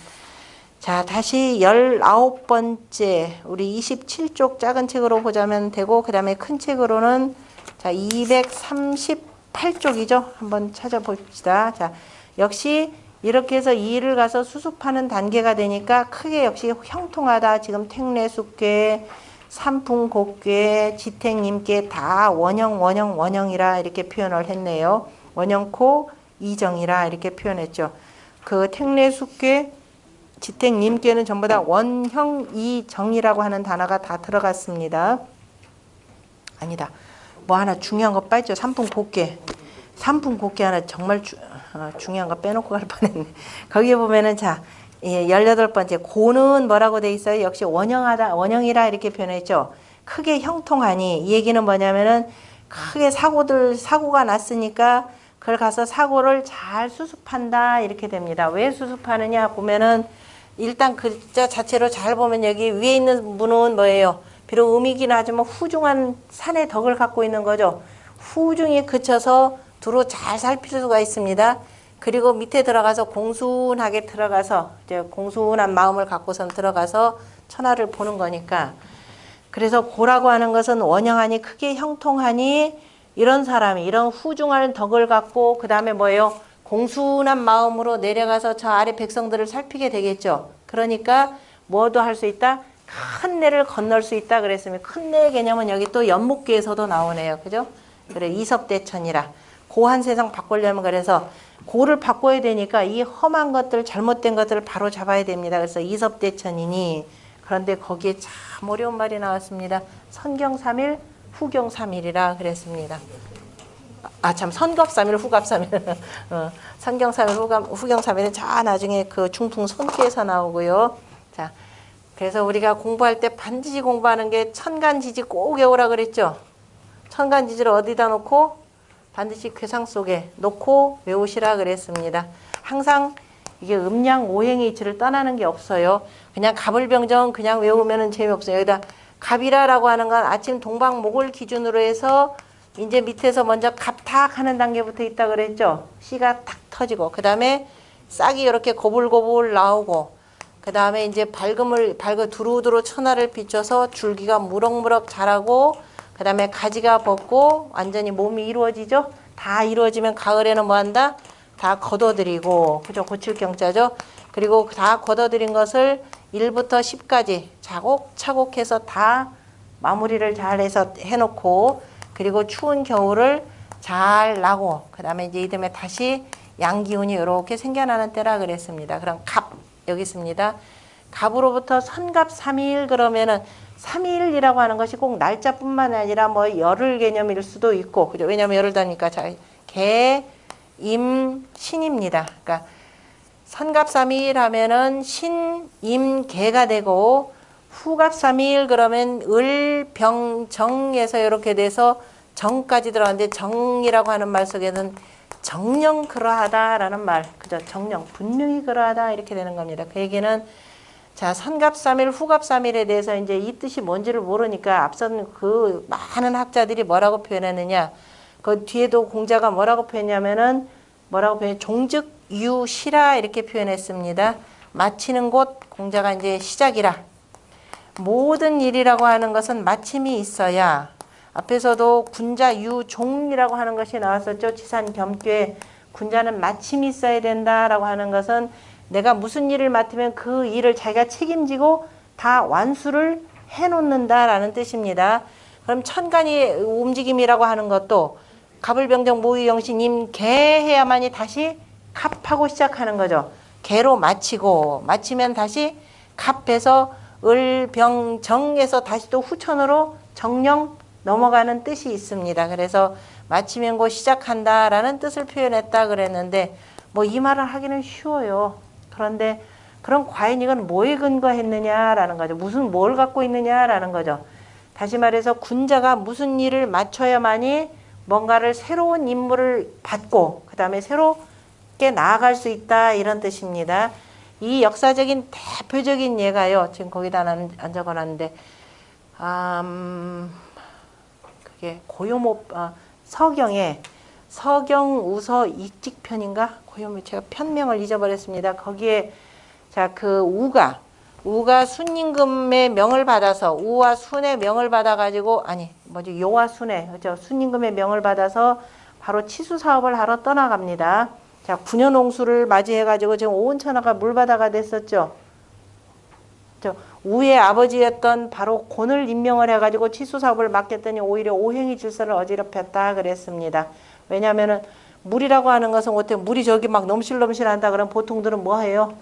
자, 다시 19번째 우리 27쪽 작은 책으로 보자면 되고, 그 다음에 큰 책으로는 자 238쪽이죠. 한번 찾아봅시다. 자, 역시 이렇게 해서 이 일을 가서 수습하는 단계가 되니까 크게 역시 형통하다. 지금 택례숙괴, 삼풍곡괴, 지택님께 다 원형이라 이렇게 표현을 했네요. 원형코 이정이라 이렇게 표현했죠. 그 택례숙괴, 지택님께는 전부 다 원형이정이라고 하는 단어가 다 들어갔습니다. 아니다. 뭐 하나 중요한 거 빠졌죠. 삼풍곡괴 하나 정말 중요한 거 빼놓고 갈 뻔했네. 거기에 보면은 자, 18번째 고는 뭐라고 돼 있어요? 역시 원형이라 이렇게 표현했죠. 크게 형통하니, 이 얘기는 뭐냐면은 크게 사고가 났으니까 그걸 가서 사고를 잘 수습한다 이렇게 됩니다. 왜 수습하느냐 보면은 일단 글자 자체로 잘 보면 여기 위에 있는 분은 뭐예요? 비록 음이긴 하지만 후중한 산의 덕을 갖고 있는 거죠. 후중이 그쳐서 두루 잘 살필 수가 있습니다. 그리고 밑에 들어가서 공순하게 들어가서 이제 공순한 마음을 갖고선 들어가서 천하를 보는 거니까. 그래서 고라고 하는 것은 원형하니 크게 형통하니, 이런 사람이 이런 후중한 덕을 갖고 그 다음에 뭐예요? 공순한 마음으로 내려가서 저 아래 백성들을 살피게 되겠죠. 그러니까 뭐도 할 수 있다? 큰 내를 건널 수 있다 그랬으면, 큰 내의 개념은 여기 또 연목계에서도 나오네요. 그죠? 그래 이섭대천이라. 고한 세상 바꾸려면 그래서 고를 바꿔야 되니까 이 험한 것들, 잘못된 것들을 바로 잡아야 됩니다. 그래서 이섭대천이니. 그런데 거기에 참 어려운 말이 나왔습니다. 선경삼일, 후경삼일이라 그랬습니다. 참 선겁삼일, 후갑삼일. 선경삼일, 후경삼일은 저 나중에 그 중풍 손기에서 나오고요. 자, 그래서 우리가 공부할 때 반드시 공부하는 게 천간지지 꼭 외우라 그랬죠. 천간지지를 어디다 놓고? 반드시 괴상 속에 놓고 외우시라 그랬습니다. 항상 이게 음양 오행의 이치를 떠나는 게 없어요. 그냥 갑을병정 그냥 외우면은 재미없어요. 여기다 갑이라라고 하는 건 아침 동방목을 기준으로 해서 이제 밑에서 먼저 갑탁 하는 단계부터 있다 그랬죠. 씨가 탁 터지고, 그 다음에 싹이 이렇게 고불고불 나오고, 그 다음에 이제 두루두루 천하를 비춰서 줄기가 무럭무럭 자라고, 그 다음에 가지가 벗고 완전히 몸이 이루어지죠. 다 이루어지면 가을에는 뭐 한다? 다 걷어들이고, 그죠? 고칠 경자죠. 그리고 다 걷어들인 것을 1부터 10까지 차곡차곡 해서 다 마무리를 잘 해서 해놓고, 그리고 추운 겨울을 잘 나고, 그 다음에 이제 이듬해 다시 양기운이 이렇게 생겨나는 때라 그랬습니다. 그럼 갑 여기 있습니다. 갑으로부터 선갑3일 그러면은 3일이라고 하는 것이 꼭 날짜뿐만 아니라 뭐 열흘 개념일 수도 있고 그죠? 왜냐면 열흘 다니까 자, 개, 임, 신입니다. 그러니까 선갑3일 하면은 신, 임, 개가 되고 후갑3일 그러면 을, 병, 정에서 이렇게 돼서 정까지 들어가는데 정이라고 하는 말 속에는 정령 그러하다라는 말, 그죠? 정령 분명히 그러하다 이렇게 되는 겁니다. 그 얘기는 자 선갑3일, 후갑3일에 대해서 이제 이 뜻이 뭔지를 모르니까 앞선 그 많은 학자들이 뭐라고 표현했느냐, 그 뒤에도 공자가 뭐라고 표현했냐면은 뭐라고 표현? 종즉 유시라 이렇게 표현했습니다. 마치는 곳 공자가 이제 시작이라. 모든 일이라고 하는 것은 마침이 있어야. 앞에서도 군자 유종이라고 하는 것이 나왔었죠. 지산 겸괴 군자는 마침이 있어야 된다라고 하는 것은 내가 무슨 일을 맡으면 그 일을 자기가 책임지고 다 완수를 해놓는다라는 뜻입니다. 그럼 천간이 움직임이라고 하는 것도 갑을병정 모의영신 임개 해야만이 다시 갑하고 시작하는 거죠. 개로 마치고 마치면 다시 갑해서 을병정에서 다시 또 후천으로 정령 넘어가는 뜻이 있습니다. 그래서 마치면 곧 시작한다라는 뜻을 표현했다 그랬는데 뭐 이 말을 하기는 쉬워요. 그런데 그럼 과연 이건 뭐에 근거했느냐라는 거죠. 무슨 뭘 갖고 있느냐라는 거죠. 다시 말해서 군자가 무슨 일을 마쳐야만이 뭔가를 새로운 임무를 받고 그 다음에 새롭게 나아갈 수 있다 이런 뜻입니다. 이 역사적인 대표적인 예가요. 지금 거기다 안 적어놨는데 그게 고요모 서경에 서경우서 이직편인가 고요모 제가 편명을 잊어버렸습니다. 거기에 자 그 우가 순임금의 명을 받아서 우와 순의 명을 받아 가지고 아니 뭐지 요와 순의 그죠 순임금의 명을 받아서 바로 치수 사업을 하러 떠나갑니다. 자 9년 홍수를 맞이해 가지고 지금 오온천하가 물바다가 됐었죠. 우의 아버지였던 바로 곤을 임명을 해가지고 치수 사업을 맡겼더니 오히려 오행이 질서를 어지럽혔다 그랬습니다. 왜냐하면은 물이라고 하는 것은 어때 물이 저기 막 넘실넘실한다 그러면 보통들은 뭐 해요?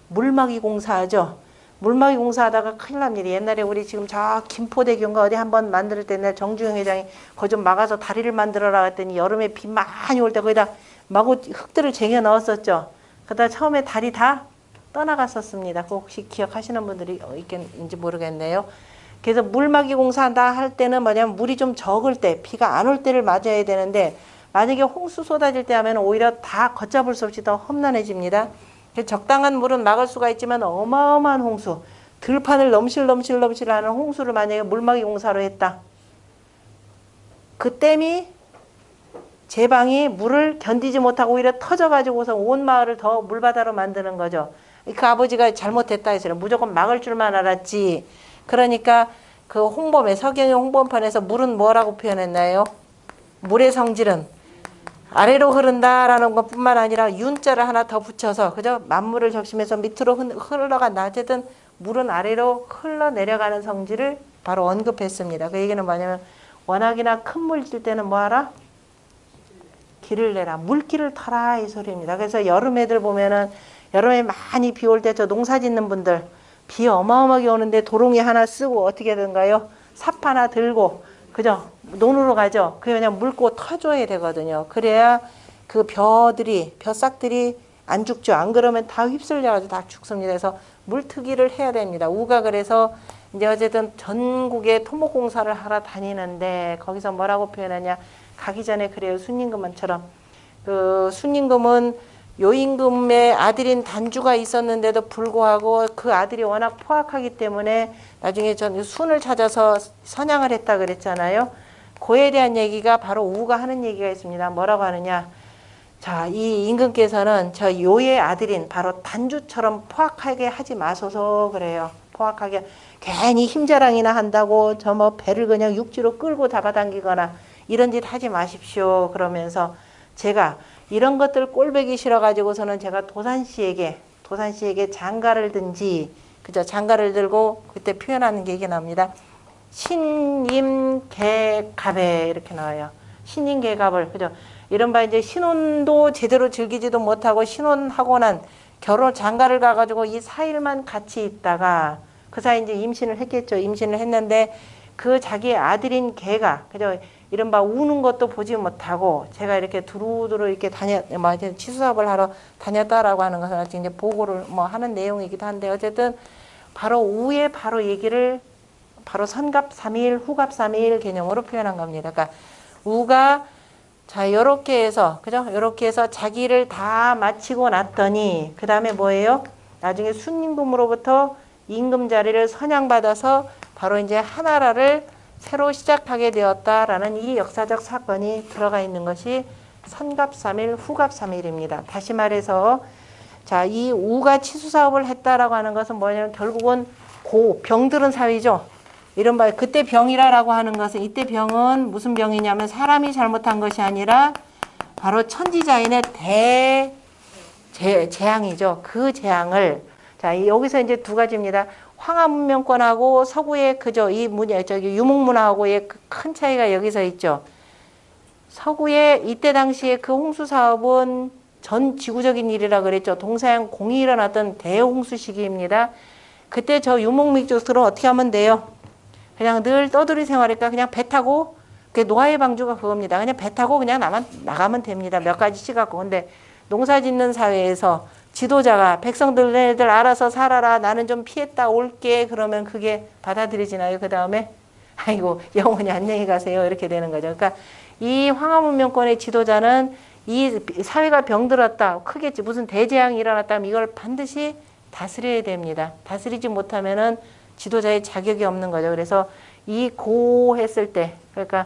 물막이 공사하죠. 물막이 공사하다가 큰일 납니다. 옛날에 우리 지금 저 김포대교인가 어디 한번 만들 때 내 정주영 회장이 그거 좀 막아서 다리를 만들어라 했더니 여름에 비 많이 올 때 거기다 마구 흙들을 쟁여 넣었었죠. 그러다 처음에 다리 다 떠나갔었습니다. 그거 혹시 기억하시는 분들이 있겠는지 모르겠네요. 그래서 물막이 공사한다 할 때는 뭐냐면 물이 좀 적을 때 비가 안 올 때를 맞아야 되는데 만약에 홍수 쏟아질 때 하면 오히려 다 걷잡을 수 없이 더 험난해집니다. 적당한 물은 막을 수가 있지만 어마어마한 홍수 들판을 넘실넘실하는 홍수를 만약에 물막이 공사로 했다. 그 댐이 제방이 물을 견디지 못하고 오히려 터져가지고서 온 마을을 더 물바다로 만드는 거죠. 그 아버지가 잘못했다 해서 무조건 막을 줄만 알았지. 그러니까 그 홍범에 서경의 홍범편에서 물은 뭐라고 표현했나요? 물의 성질은 아래로 흐른다라는 것뿐만 아니라 윤자를 하나 더 붙여서 그죠? 만물을 적심해서 밑으로 흘러간다. 어쨌든 물은 아래로 흘러내려가는 성질을 바로 언급했습니다. 그 얘기는 뭐냐면 워낙이나 큰 물 질 때는 뭐하라? 길을 내라. 물길을 타라 이 소리입니다. 그래서 여름 애들 보면은 여름에 많이 비 올 때 저 농사 짓는 분들 비 어마어마하게 오는데 도롱이 하나 쓰고 어떻게 되는가요? 삽 하나 들고 그죠? 논으로 가죠. 그냥 물고 터줘야 되거든요. 그래야 그 벼싹들이 안 죽죠. 안 그러면 다 휩쓸려가지고 다 죽습니다. 그래서 물트기를 해야 됩니다. 우가 그래서 이제 어쨌든 전국에 토목공사를 하러 다니는데 거기서 뭐라고 표현하냐? 가기 전에 그래요. 순임금처럼 그 순임금은 요임금의 아들인 단주가 있었는데도 불구하고 그 아들이 워낙 포악하기 때문에 나중에 전 순을 찾아서 선양을 했다 그랬잖아요. 그에 대한 얘기가 바로 우가 하는 얘기가 있습니다. 뭐라고 하느냐? 자, 이 임금께서는 저 요의 아들인 바로 단주처럼 포악하게 하지 마소서 그래요. 포악하게 괜히 힘자랑이나 한다고 저 뭐 배를 그냥 육지로 끌고 잡아당기거나 이런 짓 하지 마십시오. 그러면서 제가 이런 것들 꼴보기 싫어가지고서는 제가 도산씨에게 장가를 든지 그죠? 장가를 들고 그때 표현하는 게 이게 나옵니다. 신임계갑에 이렇게 나와요. 신임계갑을 그죠? 이른바 이제 신혼도 제대로 즐기지도 못하고 신혼하고 난 결혼 장가를 가가지고 이 4일만 같이 있다가 그 사이 이제 임신을 했겠죠. 임신을 했는데 그 자기 아들인 걔가 그죠. 이른바 우는 것도 보지 못하고 제가 이렇게 두루두루 이렇게 치수 사업을 하러 다녔다라고 하는 것은 아직 이제 보고를 뭐 하는 내용이기도 한데 어쨌든 바로 우에 바로 얘기를 바로 선갑 3일, 후갑 3일 개념으로 표현한 겁니다. 그러니까 우가 자 요렇게 해서 그죠? 요렇게 해서 자기를 다 마치고 났더니 그 다음에 뭐예요? 나중에 순임금으로부터 임금 자리를 선양받아서 바로 이제 하나라를 새로 시작하게 되었다라는 이 역사적 사건이 들어가 있는 것이 선갑 3일, 후갑 3일입니다. 다시 말해서 자, 이 우가 치수 사업을 했다라고 하는 것은 뭐냐면 결국은 병들은 사위죠. 이른바 그때 병이라고 하는 것은 이때 병은 무슨 병이냐면 사람이 잘못한 것이 아니라 바로 천지자인의 재앙이죠. 그 재앙을 자, 여기서 이제 두 가지입니다. 황하문명권하고 서구의 그저 이 문화 저기 유목문화하고의 큰 차이가 여기서 있죠. 서구의 이때 당시에 그 홍수 사업은 전 지구적인 일이라 그랬죠. 동서양 공이 일어났던 대홍수 시기입니다. 그때 저 유목민족들은 어떻게 하면 돼요? 그냥 늘 떠돌이 생활이니까 그냥 배 타고 그 노아의 방주가 그겁니다. 그냥 배 타고 그냥 나가면 됩니다. 몇 가지씩 갖고. 근데 농사 짓는 사회에서 지도자가 백성들 애들 알아서 살아라. 나는 좀 피했다 올게. 그러면 그게 받아들여지나요? 그 다음에 아이고 영원히 안녕히 가세요. 이렇게 되는 거죠. 그러니까 이 황하문명권의 지도자는 이 사회가 병들었다. 크겠지. 무슨 대재앙이 일어났다면 이걸 반드시 다스려야 됩니다. 다스리지 못하면은 지도자의 자격이 없는 거죠. 그래서 이 고했을 때 그러니까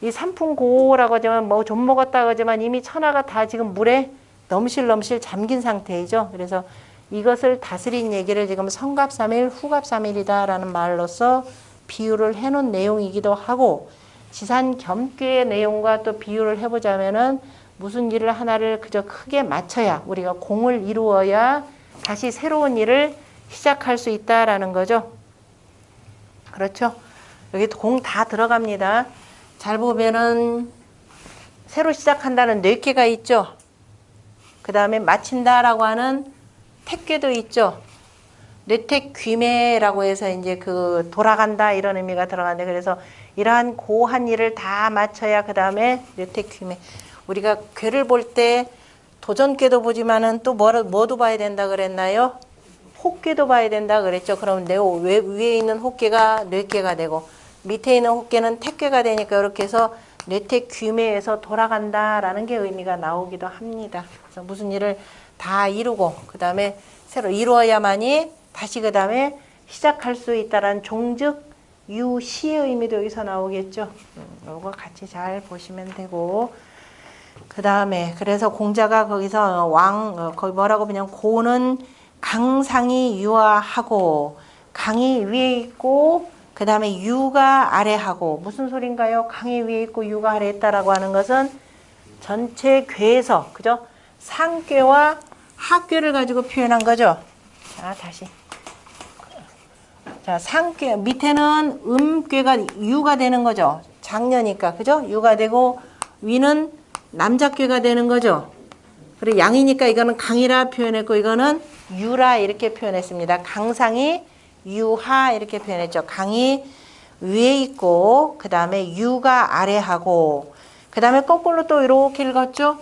이 삼풍고라고 하지만 뭐 좀 먹었다고 하지만 이미 천하가 다 지금 물에 넘실넘실 잠긴 상태이죠. 그래서 이것을 다스린 얘기를 지금 선갑 3일, 후갑 3일이다라는 말로써 비유를 해놓은 내용이기도 하고 지산 겸괴의 내용과 또 비유를 해보자면은 무슨 일을 하나를 그저 크게 마쳐야 우리가 공을 이루어야 다시 새로운 일을 시작할 수 있다라는 거죠. 그렇죠? 여기 공 다 들어갑니다. 잘 보면은 새로 시작한다는 뇌괴가 있죠. 그 다음에 마친다라고 하는 택괴도 있죠. 뇌택귀매라고 해서 이제 그 돌아간다 이런 의미가 들어가는데 그래서 이러한 고한 일을 다 마쳐야 그 다음에 뇌택귀매. 우리가 괴를 볼 때 도전괴도 보지만은 또 뭐도 봐야 된다 그랬나요? 혹괴도 봐야 된다 그랬죠. 그럼 위에 있는 혹괴가 뇌괴가 되고 밑에 있는 혹괴는 택괴가 되니까 이렇게 해서 뇌택귀매에서 돌아간다라는 게 의미가 나오기도 합니다. 그래서 무슨 일을 다 이루고 그 다음에 새로 이루어야만이 다시 그 다음에 시작할 수 있다라는 종즉 유시의 의미도 여기서 나오겠죠. 이거 같이 잘 보시면 되고 그 다음에 그래서 공자가 거기서 거기 뭐라고 그냥 고는 강상이 유하하고 강이 위에 있고 그 다음에 유가 아래 하고 무슨 소린가요? 강이 위에 있고 유가 아래 있다라고 하는 것은 전체 괴에서 그죠? 상괴와 하괴를 가지고 표현한 거죠. 자 다시 자 상괴 밑에는 음괴가 유가 되는 거죠. 장녀니까 그죠? 유가 되고 위는 남자괴가 되는 거죠. 그리고 양이니까 이거는 강이라 표현했고 이거는 유라 이렇게 표현했습니다. 강상이 유하 이렇게 표현했죠. 강이 위에 있고 그 다음에 유가 아래 하고 그 다음에 거꾸로 또 이렇게 읽었죠.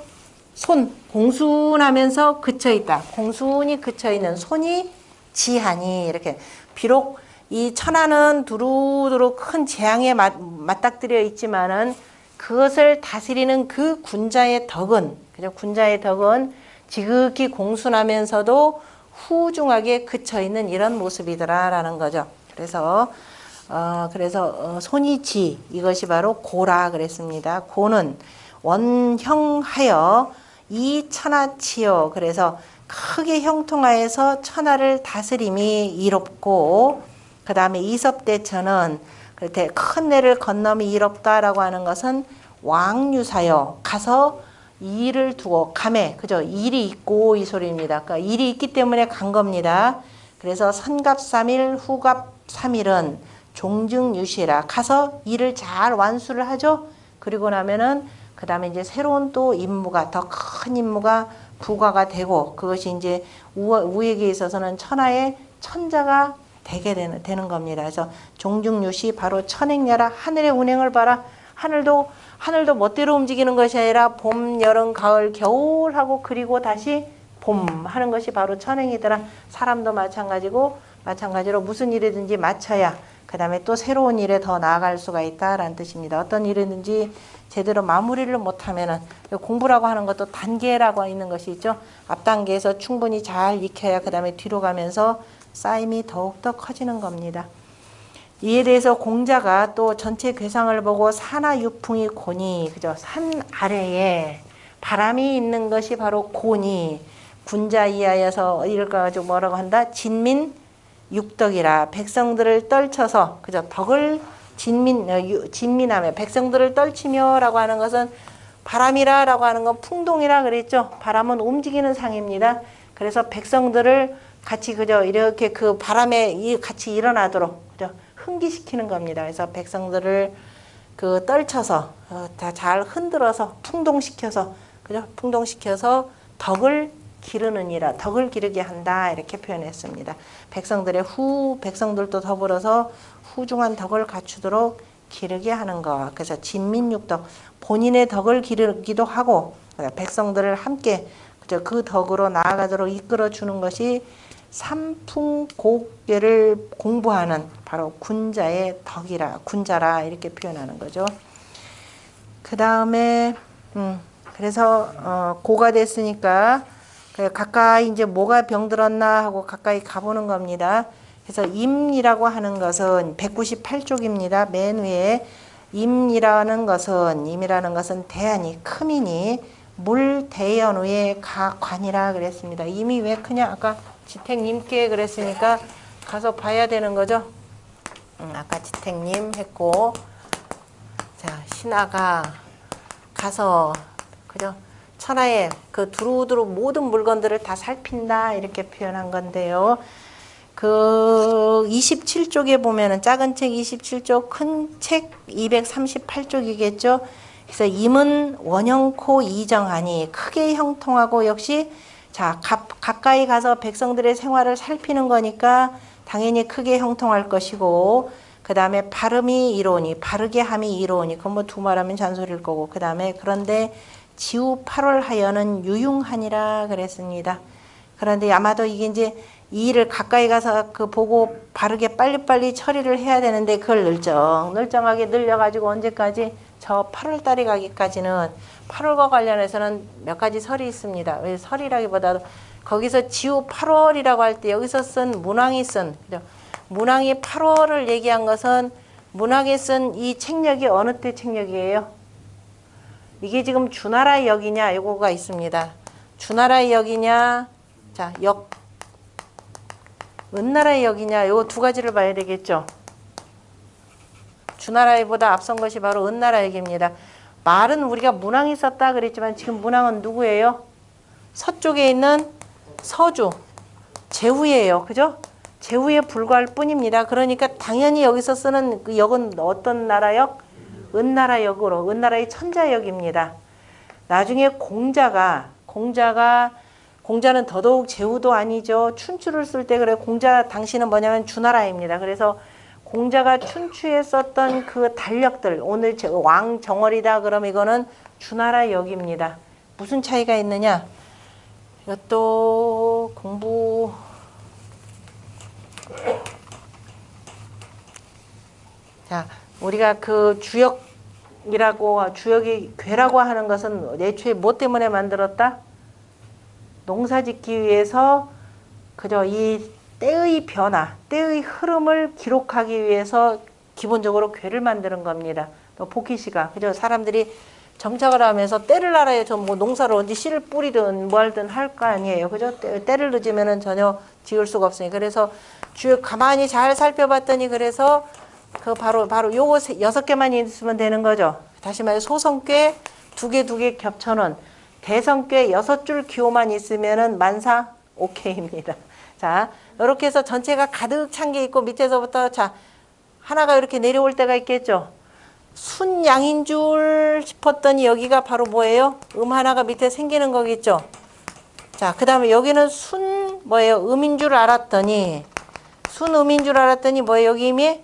손 공순하면서 그쳐있다. 공순이 그쳐있는 손이 지하니 이렇게 비록 이 천하는 두루두루 큰 재앙에 맞닥뜨려 있지만은 그것을 다스리는 그 군자의 덕은 그죠? 군자의 덕은 지극히 공순하면서도 후중하게 그쳐 있는 이런 모습이더라라는 거죠. 그래서 손이 지 이것이 바로 고라 그랬습니다. 고는 원형하여 이 천하치요. 그래서 크게 형통하여서 천하를 다스림이 이롭고 그 다음에 이섭대천은 그렇게 큰 내를 건너미 이롭다라고 하는 것은 왕유사여 가서 일을 두고 감에 그죠 일이 있고 이 소리입니다. 그러니까 일이 있기 때문에 간 겁니다. 그래서 선갑 3일 후갑 3일은 종증유시라 가서 일을 잘 완수를 하죠. 그리고 나면은 그 다음에 이제 새로운 또 임무가, 더 큰 임무가 부과가 되고, 그것이 이제 우에게 있어서는 천하의 천자가 되게 되는 겁니다. 그래서 종중유시 바로 천행여라. 하늘의 운행을 봐라. 하늘도 멋대로 움직이는 것이 아니라 봄, 여름, 가을, 겨울 하고 그리고 다시 봄 하는 것이 바로 천행이더라. 사람도 마찬가지로 무슨 일이든지 마쳐야 그 다음에 또 새로운 일에 더 나아갈 수가 있다라는 뜻입니다. 어떤 일이든지 제대로 마무리를 못하면은, 공부라고 하는 것도 단계라고 있는 것이 있죠. 앞 단계에서 충분히 잘 익혀야 그 다음에 뒤로 가면서 쌓임이 더욱더 커지는 겁니다. 이에 대해서 공자가 또 전체 괴상을 보고 산하유풍이 고니, 그죠? 산 아래에 바람이 있는 것이 바로 고니, 군자 이하여서 이를 가지고 뭐라고 한다? 진민육덕이라. 백성들을 떨쳐서, 그죠? 덕을 진민하며, 백성들을 떨치며라고 하는 것은 바람이라라고 하는 건 풍동이라 그랬죠. 바람은 움직이는 상입니다. 그래서 백성들을 같이, 그죠? 이렇게 그 바람에 같이 일어나도록, 그죠? 흥기시키는 겁니다. 그래서 백성들을 그 떨쳐서 다 잘 흔들어서 풍동시켜서, 그죠? 풍동시켜서 덕을 기르느니라, 덕을 기르게 한다, 이렇게 표현했습니다. 백성들도 더불어서 후중한 덕을 갖추도록 기르게 하는 것. 그래서 진민육덕, 본인의 덕을 기르기도 하고 백성들을 함께 그 덕으로 나아가도록 이끌어 주는 것이 삼풍곡계를 공부하는 바로 군자의 덕이라, 군자라 이렇게 표현하는 거죠. 그 다음에 그래서 고가 됐으니까 가까이 이제 뭐가 병들었나 하고 가까이 가보는 겁니다. 그래서 임이라고 하는 것은 198쪽입니다. 맨 위에 임이라는 것은 대안이 크미니 물대연우의 가관이라 그랬습니다. 임이 왜 크냐? 아까 지택님께 그랬으니까 가서 봐야 되는 거죠. 아까 지택님 했고, 자 신하가 가서, 그죠? 천하의 그 두루두루 모든 물건들을 다 살핀다 이렇게 표현한 건데요. 그 27쪽에 보면은 작은 책 27쪽, 큰 책 238쪽이겠죠. 그래서 임은 원형코 이정하니, 크게 형통하고, 역시 자 가까이 가서 백성들의 생활을 살피는 거니까 당연히 크게 형통할 것이고, 그 다음에 발음이 이로우니, 바르게 함이 이로우니, 그건 뭐 두말하면 잔소리일 거고, 그 다음에 그런데 지우 8월 하여는 유용하니라 그랬습니다. 그런데 아마도 이게 이제 이 일을 가까이 가서 그 보고 바르게 빨리빨리 처리를 해야 되는데, 그걸 늘정하게 늘려가지고 언제까지? 저 8월 달이 가기까지는, 8월과 관련해서는 몇 가지 설이 있습니다. 왜 설이라기보다도 거기서 지우 8월이라고 할 때 여기서 쓴 문왕이 쓴, 그죠? 문왕이 8월을 얘기한 것은 문왕이 쓴 이 책력이 어느 때 책력이에요? 이게 지금 주나라의 역이냐, 요거가 있습니다. 주나라의 역이냐, 자, 은나라의 역이냐, 요 두 가지를 봐야 되겠죠. 주나라의보다 앞선 것이 바로 은나라의 역입니다. 말은 우리가 문왕이 썼다 그랬지만 지금 문왕은 누구예요? 서쪽에 있는 서주, 제후예요. 그죠? 제후에 불과할 뿐입니다. 그러니까 당연히 여기서 쓰는 그 역은 어떤 나라 역? 은나라 역으로, 은나라의 천자 역입니다. 나중에 공자는 더더욱 제후도 아니죠. 춘추를 쓸 때 그래. 공자 당시는 뭐냐면 주나라입니다. 그래서 공자가 춘추에 썼던 그 달력들, 오늘 왕정월이다 그러면 이거는 주나라 역입니다. 무슨 차이가 있느냐? 이것도 공부, 자, 우리가 그 주역이 괴라고 하는 것은 애초에 뭐 때문에 만들었다? 농사 짓기 위해서, 그저 이 때의 변화, 때의 흐름을 기록하기 위해서 기본적으로 괴를 만드는 겁니다. 또 복희씨가, 그죠? 사람들이 정착을 하면서 때를 알아야 저 뭐 농사를 언제 씨를 뿌리든 뭐 하든 할 거 아니에요. 그죠? 때를 늦으면은 전혀 지을 수가 없으니. 그래서 주역 가만히 잘 살펴봤더니, 그래서 그 바로 요거 6개만 있으면 되는 거죠. 다시 말해 소성괴 2개 겹쳐놓은 대성괴 6줄 기호만 있으면은 만사 오케이입니다. 자, 이렇게 해서 전체가 가득 찬 게 있고, 밑에서부터 자 하나가 이렇게 내려올 때가 있겠죠. 순양인 줄 싶었더니 여기가 바로 뭐예요? 하나가 밑에 생기는 거겠죠. 자, 그 다음에 여기는 뭐예요? 음인 줄 알았더니 순음인 줄 알았더니 뭐예요? 여기 이미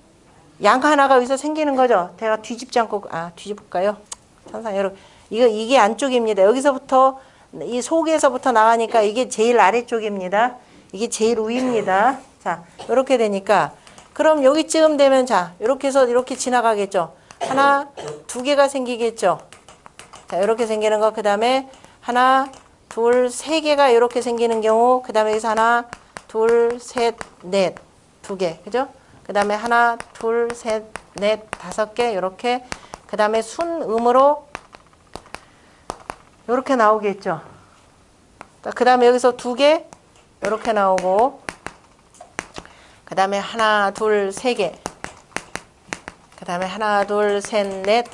양 하나가 여기서 생기는 거죠. 제가 뒤집지 않고 뒤집을까요? 천상 여러분, 이게 안쪽입니다. 여기서부터 이 속에서부터 나가니까 이게 제일 아래쪽입니다. 이게 제일 위입니다. 자, 이렇게 되니까 그럼 여기쯤 되면 자, 이렇게 해서 이렇게 지나가겠죠. 하나, 두 개가 생기겠죠. 자, 이렇게 생기는 거. 그 다음에 하나, 둘, 세 개가 이렇게 생기는 경우. 그 다음에 여기서 하나, 둘, 셋, 넷, 두 개. 그죠? 그 다음에 하나, 둘, 셋, 넷, 다섯 개. 이렇게. 그 다음에 순음으로 이렇게 나오겠죠. 그 다음에 여기서 두 개. 이렇게 나오고. 그 다음에 하나, 둘, 세 개. 그 다음에 하나, 둘, 셋, 넷.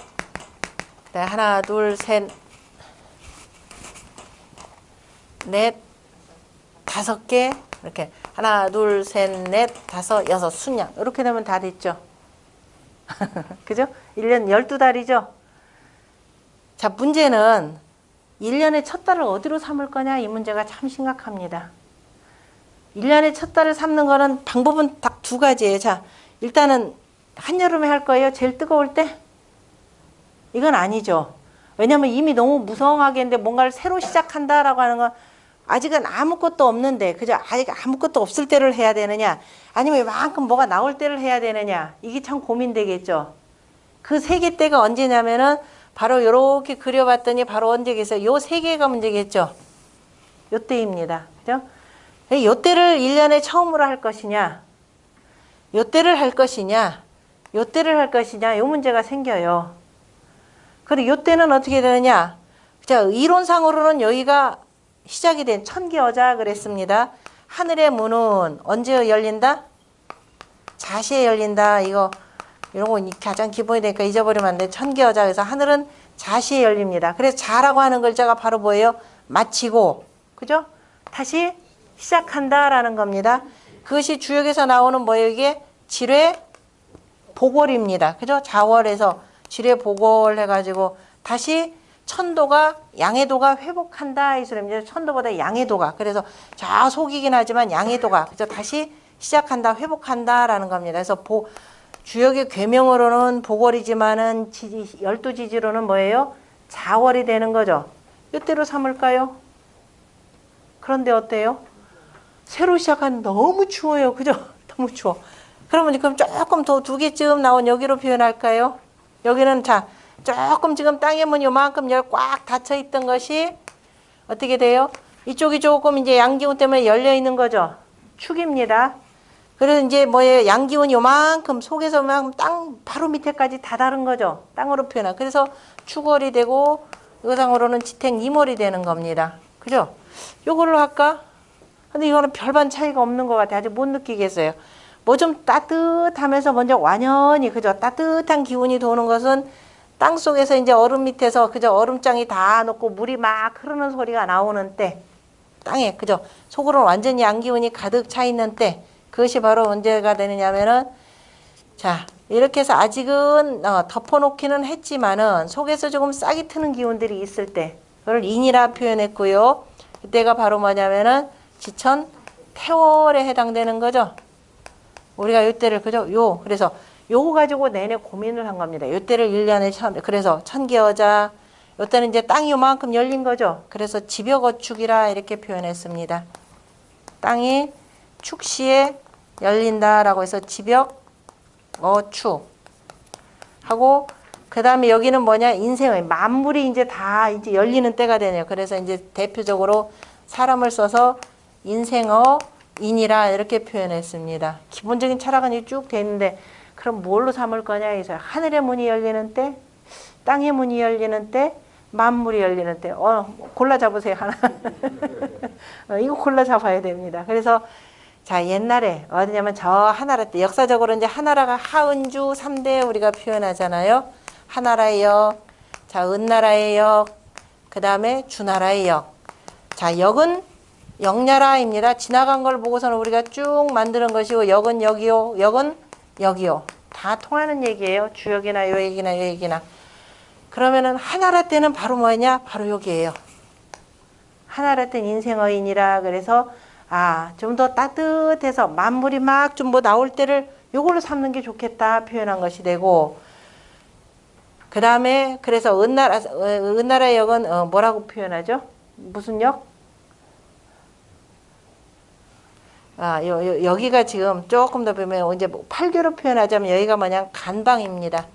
그 다음에 하나, 둘, 셋, 넷, 다섯 개. 이렇게. 하나, 둘, 셋, 넷, 다섯, 여섯, 순양. 이렇게 되면 다 됐죠. 그죠? 1년 12달이죠? 자, 문제는 1년의 첫 달을 어디로 삼을 거냐? 이 문제가 참 심각합니다. 1년의 첫 달을 삼는 거는 방법은 딱 두 가지예요. 자, 일단은 한여름에 할 거예요. 제일 뜨거울 때? 이건 아니죠. 왜냐면 이미 너무 무성하게 했는데 뭔가를 새로 시작한다라고 하는 건 아직은 아무것도 없는데, 그죠? 아직 아무것도 없을 때를 해야 되느냐? 아니면 이만큼 뭐가 나올 때를 해야 되느냐? 이게 참 고민되겠죠. 그 세 개 때가 언제냐면은 바로 이렇게 그려봤더니 바로 언제겠어요? 요 세 개가 문제겠죠. 요 때입니다. 그죠? 요 때를 1년에 처음으로 할 것이냐? 요 때를 할 것이냐? 요 때를 할 것이냐? 요 문제가 생겨요. 그리고 요 때는 어떻게 되느냐? 자, 이론상으로는 여기가 시작이 된 천기어자 그랬습니다. 하늘의 문은 언제 열린다? 자시에 열린다. 이런 거 가장 기본이 되니까 잊어버리면 안 돼. 천기어자. 그래서 하늘은 자시에 열립니다. 그래서 자라고 하는 글자가 바로 뭐예요? 마치고, 그죠? 다시 시작한다라는 겁니다. 그것이 주역에서 나오는 뭐예요? 이게 지뢰 보궐입니다. 그죠? 자월에서 지뢰 보궐 해가지고 다시 천도가 양해도가 회복한다 이 소리입니다. 천도보다 양해도가, 그래서 자 속이긴 하지만 양해도가 그죠? 다시 시작한다, 회복한다라는 겁니다. 그래서 주역의 괴명으로는 보궐이지만은 12지지로는 뭐예요? 자월이 되는 거죠. 이때로 삼을까요? 그런데 어때요? 새로 시작한 너무 추워요. 그죠? 너무 추워. 그러면 그럼 조금 더 두 개쯤 나온 여기로 표현할까요? 여기는 자 조금 지금 땅의 문이 요만큼 꽉 닫혀 있던 것이 어떻게 돼요? 이쪽이 조금 이제 양기운 때문에 열려 있는 거죠. 축입니다. 그래서 이제 뭐예요? 양기운 요만큼 속에서만 땅 바로 밑에까지 다 다른 거죠. 땅으로 표현한. 그래서 축월이 되고 의상으로는 지택 이몰이 되는 겁니다. 그죠? 요거를 할까? 근데 이거는 별반 차이가 없는 것 같아요. 아직 못 느끼겠어요. 뭐 좀 따뜻하면서 먼저 완연히 그죠? 따뜻한 기운이 도는 것은 땅 속에서 이제 얼음 밑에서 그저 얼음장이 다 녹고 물이 막 흐르는 소리가 나오는 때, 땅에 그죠? 속으로는 완전히 양기운이 가득 차 있는 때, 그것이 바로 언제가 되느냐면은 자 이렇게 해서 아직은 덮어놓기는 했지만은 속에서 조금 싹이 트는 기운들이 있을 때, 그걸 인이라 표현했고요. 그때가 바로 뭐냐면은 지천 태월에 해당되는 거죠. 우리가 이때를 그죠? 그래서 요거 가지고 내내 고민을 한 겁니다. 요때를 1년에 그래서 천기어자, 요때는 이제 땅이 요만큼 열린 거죠. 그래서 지벽어축이라 이렇게 표현했습니다. 땅이 축시에 열린다라고 해서 지벽어축 하고, 그 다음에 여기는 뭐냐? 인생의 만물이 이제 다 이제 열리는 때가 되네요. 그래서 이제 대표적으로 사람을 써서 인생어인이라 이렇게 표현했습니다. 기본적인 철학은 쭉 돼 있는데, 그럼 뭘로 삼을 거냐 해서 하늘의 문이 열리는 때, 땅의 문이 열리는 때, 만물이 열리는 때. 골라 잡으세요 하나. 이거 골라 잡아야 됩니다. 그래서 자 옛날에 어디냐면 저 하나라 때 역사적으로 이제 하나라가 하은주 3대 우리가 표현하잖아요. 하나라의 역, 자 은나라의 역, 그 다음에 주나라의 역. 자 역은 역나라입니다. 지나간 걸 보고서는 우리가 쭉 만드는 것이고, 역은 여기요, 역은 여기요. 다 통하는 얘기예요. 주역이나 요 얘기나 요 얘기나. 그러면은 하나라 때는 바로 뭐냐? 바로 여기예요. 하나라 때는 인생어인이라 그래서 좀 더 따뜻해서 만물이 막 좀 뭐 나올 때를 요걸로 삼는 게 좋겠다 표현한 것이 되고, 그 다음에 그래서 은나라 역은 뭐라고 표현하죠? 무슨 역? 여기가 지금 조금 더 보면 이제 팔교로 표현하자면 여기가 뭐냐? 간방입니다.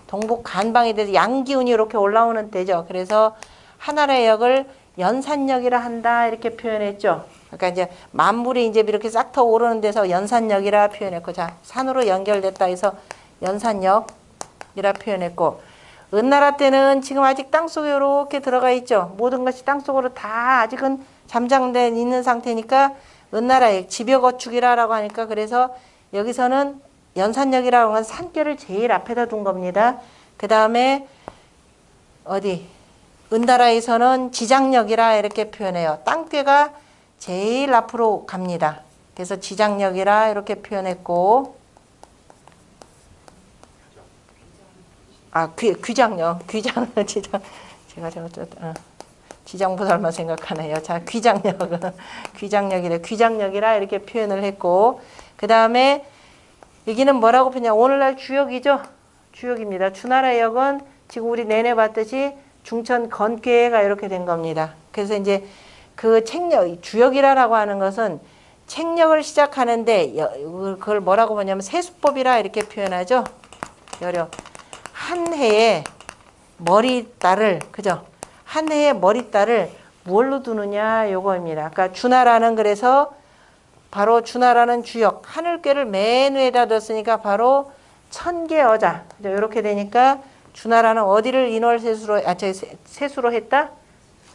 동북 간방이 돼서 양기운이 이렇게 올라오는 때죠. 그래서 하나라 역을 연산역이라 한다 이렇게 표현했죠. 그러니까 이제 만물이 이제 이렇게 싹 터 오르는 데서 연산역이라 표현했고, 자 산으로 연결됐다 해서 연산역이라 표현했고, 은나라 때는 지금 아직 땅속에 이렇게 들어가 있죠. 모든 것이 땅속으로 다 아직은 잠장돼 있는 상태니까 은나라역 지벽어축이라고 하니까, 그래서 여기서는 연산역이라고 하는 산결을 제일 앞에다 둔 겁니다. 그 다음에 어디 은나라에서는 지장역이라 이렇게 표현해요. 땅괴가 제일 앞으로 갑니다. 그래서 지장역이라 이렇게 표현했고, 귀장역, 제가 지장보살만 생각하네요. 자, 귀장역이라 이렇게 표현을 했고, 그 다음에 여기는 뭐라고 표현냐? 오늘날 주역이죠. 주역입니다. 주나라역은 지금 우리 내내 봤듯이 중천 건괴가 이렇게 된 겁니다. 그래서 이제 그 책력, 주역이라고 하는 것은 책력을 시작하는데 그걸 뭐라고 보냐면 세수법이라 이렇게 표현하죠. 한 해에 머리달을, 그죠? 한 해에 머리달을 뭘로 두느냐 요거입니다. 그러니까 주나라는, 그래서 바로 주나라는 주역, 하늘괴를 맨 위에다 뒀으니까 바로 천계어자. 이렇게 되니까 주나라는 어디를 인월세수로, 세수로 했다?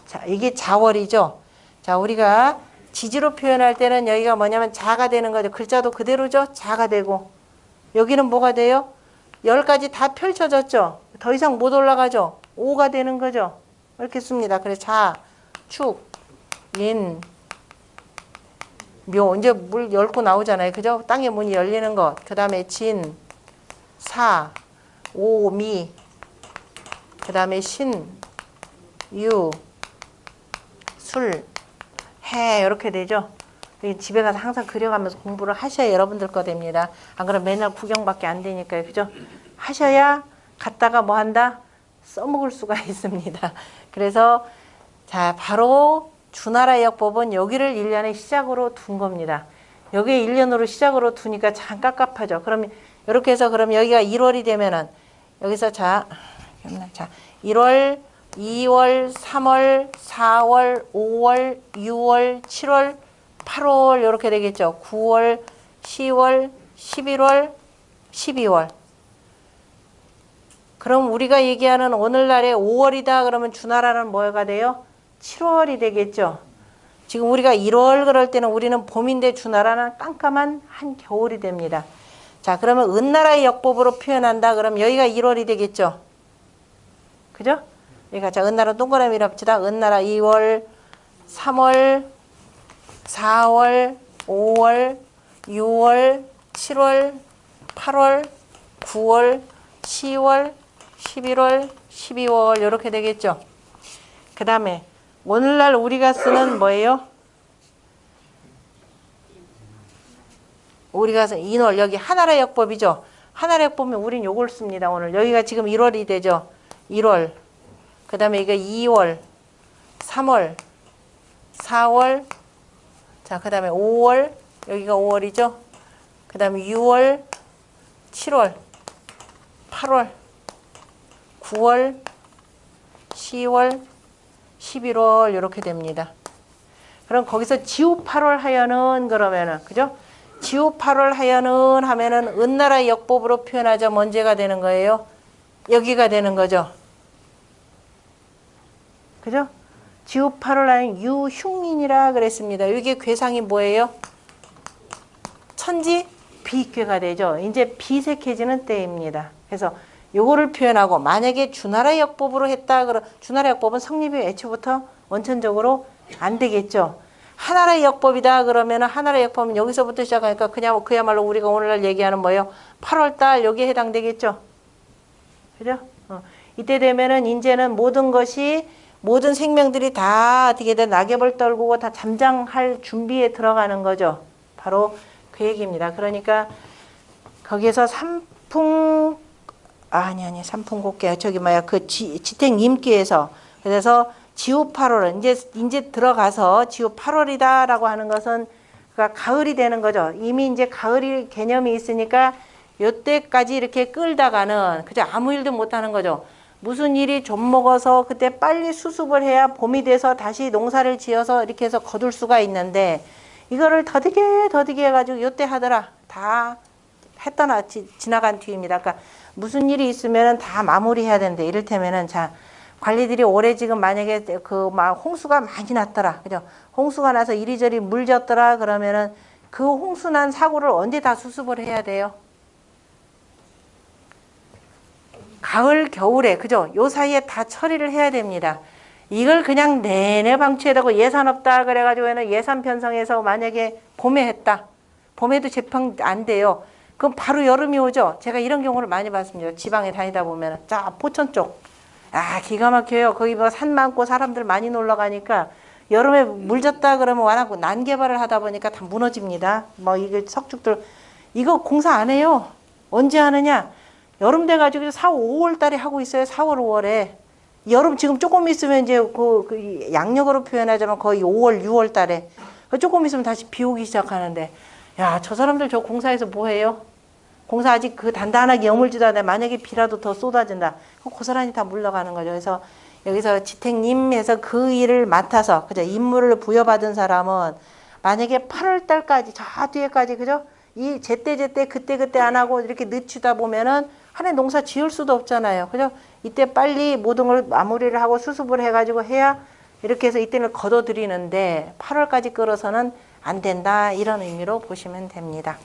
자, 이게 자월이죠. 자, 우리가 지지로 표현할 때는 여기가 뭐냐면 자가 되는 거죠. 글자도 그대로죠. 자가 되고. 여기는 뭐가 돼요? 10가지 다 펼쳐졌죠. 더 이상 못 올라가죠. 5가 되는 거죠. 이렇게 씁니다. 그래서 자, 축, 인, 묘. 이제 물 열고 나오잖아요. 그죠? 땅의 문이 열리는 것. 그 다음에 진, 사, 오, 미. 그 다음에 신, 유, 술, 해. 이렇게 되죠. 집에 가서 항상 그려가면서 공부를 하셔야 여러분들 거 됩니다. 안 그러면 맨날 구경밖에 안 되니까요. 그죠? 하셔야 갔다가 뭐 한다? 써먹을 수가 있습니다. 그래서 자, 바로 주나라 역법은 여기를 1년의 시작으로 둔 겁니다. 여기에 1년으로 시작으로 두니까 참 깝깝하죠. 그럼 이렇게 해서 그럼 여기가 1월이 되면은 여기서 자 1월, 2월, 3월, 4월, 5월, 6월, 7월, 8월 이렇게 되겠죠. 9월, 10월, 11월, 12월. 그럼 우리가 얘기하는 오늘날에 5월이다 그러면 주나라는 뭐가 돼요? 7월이 되겠죠. 지금 우리가 1월 그럴 때는 우리는 봄인데 주나라는 깜깜한 한겨울이 됩니다. 자, 그러면 은나라의 역법으로 표현한다 그러면 여기가 1월이 되겠죠. 그죠? 그러니까 자, 은나라 동그라미로 합시다. 은나라 2월, 3월, 4월, 5월, 6월, 7월, 8월, 9월, 10월, 11월, 12월 이렇게 되겠죠. 그 다음에 오늘날 우리가 쓰는 뭐예요? 우리가 쓰는 인월, 여기 하나라 역법이죠. 하나라 역법이면 우린 요걸 씁니다. 오늘 여기가 지금 1월이 되죠. 1월. 그 다음에 이거 2월, 3월, 4월, 자, 그 다음에 5월, 여기가 5월이죠. 그 다음에 6월, 7월, 8월, 9월, 10월, 11월 이렇게 됩니다. 그럼 거기서 지우 8월 하여는 그러면은 그죠? 지우 8월 하여는 하면은 은나라 역법으로 표현하자면 언제가 되는 거예요? 여기가 되는 거죠. 그죠? 지우 8월 하여는 유흉인이라 그랬습니다. 이게 괴상이 뭐예요? 천지 비괴가 되죠. 이제 비색해지는 때입니다. 그래서 요거를 표현하고 만약에 주나라 역법으로 했다 그러 주나라 역법은 성립이 애초부터 원천적으로 안 되겠죠. 하나라의 역법이다 그러면은 하나라의 역법은 여기서부터 시작하니까 그냥 그야말로 우리가 오늘날 얘기하는 뭐예요? 8월달 여기에 해당되겠죠. 그죠? 이때 되면은 이제는 모든 것이 모든 생명들이 다 어떻게든 낙엽을 떨구고 다 잠잠할 준비에 들어가는 거죠. 바로 그 얘기입니다. 그러니까 거기에서 삼풍곡계 저기 뭐야 그 지택님께서 그래서 지우 8월은 이제 들어가서 지우 8월이다라고 하는 것은 그러니까 가을이 되는 거죠. 이미 이제 가을이 개념이 있으니까 요때까지 이렇게 끌다가는 그저 아무 일도 못 하는 거죠. 무슨 일이 좀 먹어서 그때 빨리 수습을 해야 봄이 돼서 다시 농사를 지어서 이렇게 해서 거둘 수가 있는데 이거를 더디게 해가지고 요때 하더라. 다 했더나 지나간 뒤입니다. 그러니까 무슨 일이 있으면은 다 마무리해야 되는데 이를테면은 자 관리들이 올해 지금 만약에 그 막 홍수가 많이 났더라. 그죠? 홍수가 나서 이리저리 물졌더라. 그러면은 그 홍수 난 사고를 언제 다 수습을 해야 돼요? 가을, 겨울에, 그죠? 요 사이에 다 처리를 해야 됩니다. 이걸 그냥 내내 방치해두고 예산 없다 그래가지고는 예산 편성해서 만약에 봄에 했다. 봄에도 재판 안 돼요. 그럼 바로 여름이 오죠? 제가 이런 경우를 많이 봤습니다. 지방에 다니다 보면. 자, 포천 쪽. 아, 기가 막혀요. 거기 뭐 산 많고 사람들 많이 놀러 가니까 여름에 물 졌다 그러면 와갖고 난개발을 하다 보니까 다 무너집니다. 뭐 이게 석축들. 이거 공사 안 해요. 언제 하느냐? 여름 돼가지고 4, 5월 달에 하고 있어요. 4월, 5월에. 여름 지금 조금 있으면 이제 그 양력으로 표현하자면 거의 5월, 6월 달에. 조금 있으면 다시 비 오기 시작하는데. 야, 저 사람들 저 공사해서 뭐 해요? 공사 아직 그 단단하게 여물지도 않아. 만약에 비라도 더 쏟아진다. 고스란히 다 물러가는 거죠. 그래서 여기서 지택님에서 그 일을 맡아서, 그죠? 임무를 부여받은 사람은 만약에 8월 달까지, 저 뒤에까지, 그죠? 이 제때 그때 안 하고 이렇게 늦추다 보면은 한 해 농사 지을 수도 없잖아요. 그죠? 이때 빨리 모든 걸 마무리를 하고 수습을 해가지고 해야 이렇게 해서 이때를 거둬들이는데 8월까지 끌어서는 안 된다. 이런 의미로 보시면 됩니다.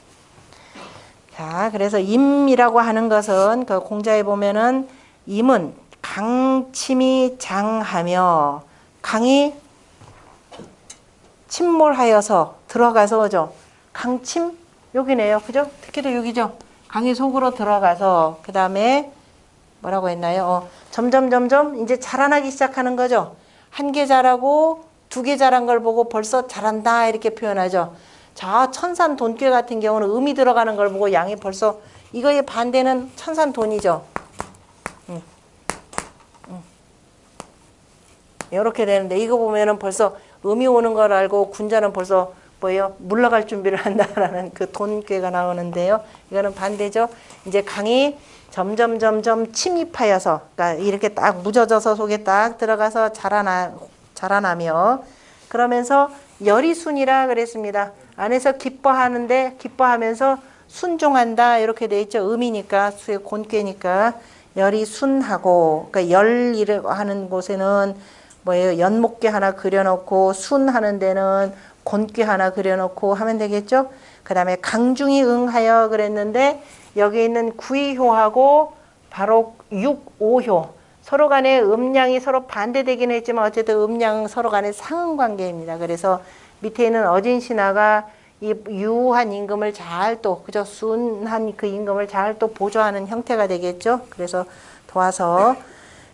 자, 그래서 임이라고 하는 것은 그 공자에 보면은 임은 강침이 장하며 강이 침몰하여서 들어가서 그죠? 강침 여기네요. 그죠? 특히도 여기죠. 강이 속으로 들어가서 그 다음에 뭐라고 했나요? 점점 이제 자라나기 시작하는 거죠. 한 개 자라고 두 개 자란 걸 보고 벌써 자란다 이렇게 표현하죠. 저 천산 돈꾀 같은 경우는 음이 들어가는 걸 보고 양이 벌써 이거의 반대는 천산 돈이죠. 이렇게 되는데 이거 보면은 벌써 음이 오는 걸 알고 군자는 벌써 뭐예요? 물러갈 준비를 한다라는 그 돈꾀가 나오는데요. 이거는 반대죠. 이제 강이 점점 침입하여서 그러니까 이렇게 딱 묻어져서 속에 딱 들어가서 자라나며 그러면서 열이순이라 그랬습니다. 안에서 기뻐하면서 순종한다 이렇게 돼 있죠. 음이니까 수의 곤꾀니까 열이 순하고 그러니까 열이라고 하는 곳에는 뭐예요? 연목괴 하나 그려놓고 순하는 데는 곤괴 하나 그려놓고 하면 되겠죠. 그 다음에 강중이 응하여 그랬는데 여기 있는 구이효하고 바로 육오효 서로 간에 음양이 서로 반대되긴 했지만 어쨌든 음양 서로 간의 상응관계입니다. 그래서 밑에 있는 어진신하가 이 유한 임금을 잘 또 그저 순한 그 임금을 잘 또 보조하는 형태가 되겠죠. 그래서 도와서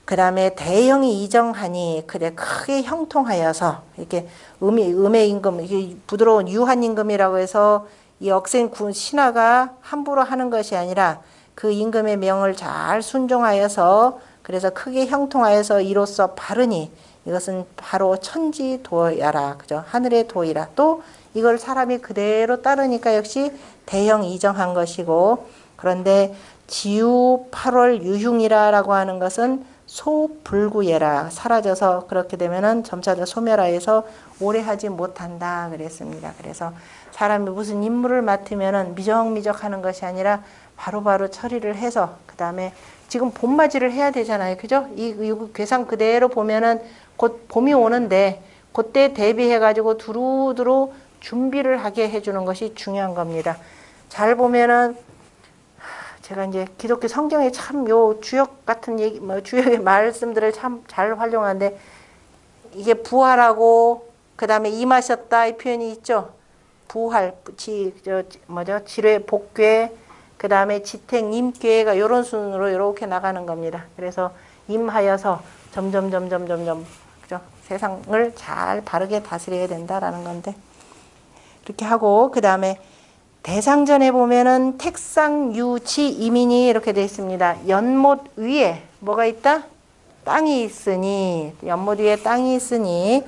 그 다음에 대형이 이정하니 그래 크게 형통하여서 이렇게 음의 임금 이게 부드러운 유한 임금이라고 해서 이 억센 신하가 함부로 하는 것이 아니라 그 임금의 명을 잘 순종하여서 그래서 크게 형통하여서 이로써 바르니 이것은 바로 천지도야라 그죠 하늘의 도이라 또 이걸 사람이 그대로 따르니까 역시 대형 이정한 것이고 그런데 지유 8월 유흉이라라고 하는 것은 소불구예라 사라져서 그렇게 되면은 점차 더 소멸하여서 오래 하지 못한다 그랬습니다. 그래서 사람이 무슨 임무를 맡으면은 미적미적 하는 것이 아니라 바로바로 처리를 해서 그 다음에 지금 봄맞이를 해야 되잖아요. 그죠? 이 괴상 그대로 보면은 곧 봄이 오는데 그때 대비해가지고 두루두루 준비를 하게 해주는 것이 중요한 겁니다. 잘 보면은 제가 이제 기독교 성경에 참 요 주역 같은 주역의 말씀들을 참 잘 활용하는데 이게 부활하고 그 다음에 임하셨다 이 표현이 있죠. 부활, 지뢰, 복괴, 그 다음에 지택, 임괴가 이런 순으로 이렇게 나가는 겁니다. 그래서 임하여서 점점 그죠? 세상을 잘 바르게 다스려야 된다라는 건데 이렇게 하고 그 다음에 대상전에 보면은 택상, 유지, 이민이 이렇게 되어 있습니다. 연못 위에 뭐가 있다? 땅이 있으니 연못 위에 땅이 있으니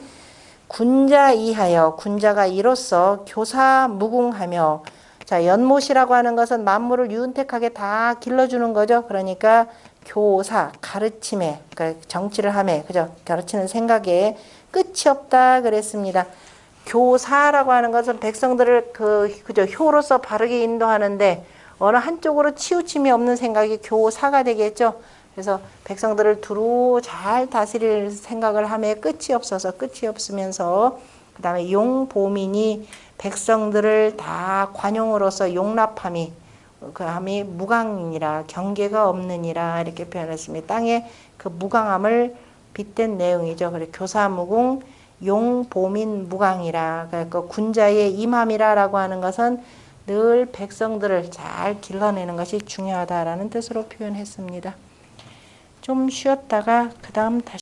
군자 이하여 군자가 이로써 교사 무궁하며 자 연못이라고 하는 것은 만물을 유은택하게 다 길러주는 거죠. 그러니까 교사 가르침에 그러니까 정치를 함에 그죠 가르치는 생각에 끝이 없다 그랬습니다. 교사라고 하는 것은 백성들을 그죠 효로서 바르게 인도하는데 어느 한쪽으로 치우침이 없는 생각이 교사가 되겠죠. 그래서 백성들을 두루 잘 다스릴 생각을 하며 끝이 없어서 끝이 없으면서 그 다음에 용보민이 백성들을 다 관용으로서 용납함이 그 함이 무강이라 경계가 없느니라 이렇게 표현했습니다. 땅의 그 무강함을 빗댄 내용이죠. 그래 교사무궁 용보민 무강이라 그러니까 군자의 임함이라라고 하는 것은 늘 백성들을 잘 길러내는 것이 중요하다라는 뜻으로 표현했습니다. 좀 쉬었다가 그 다음 다시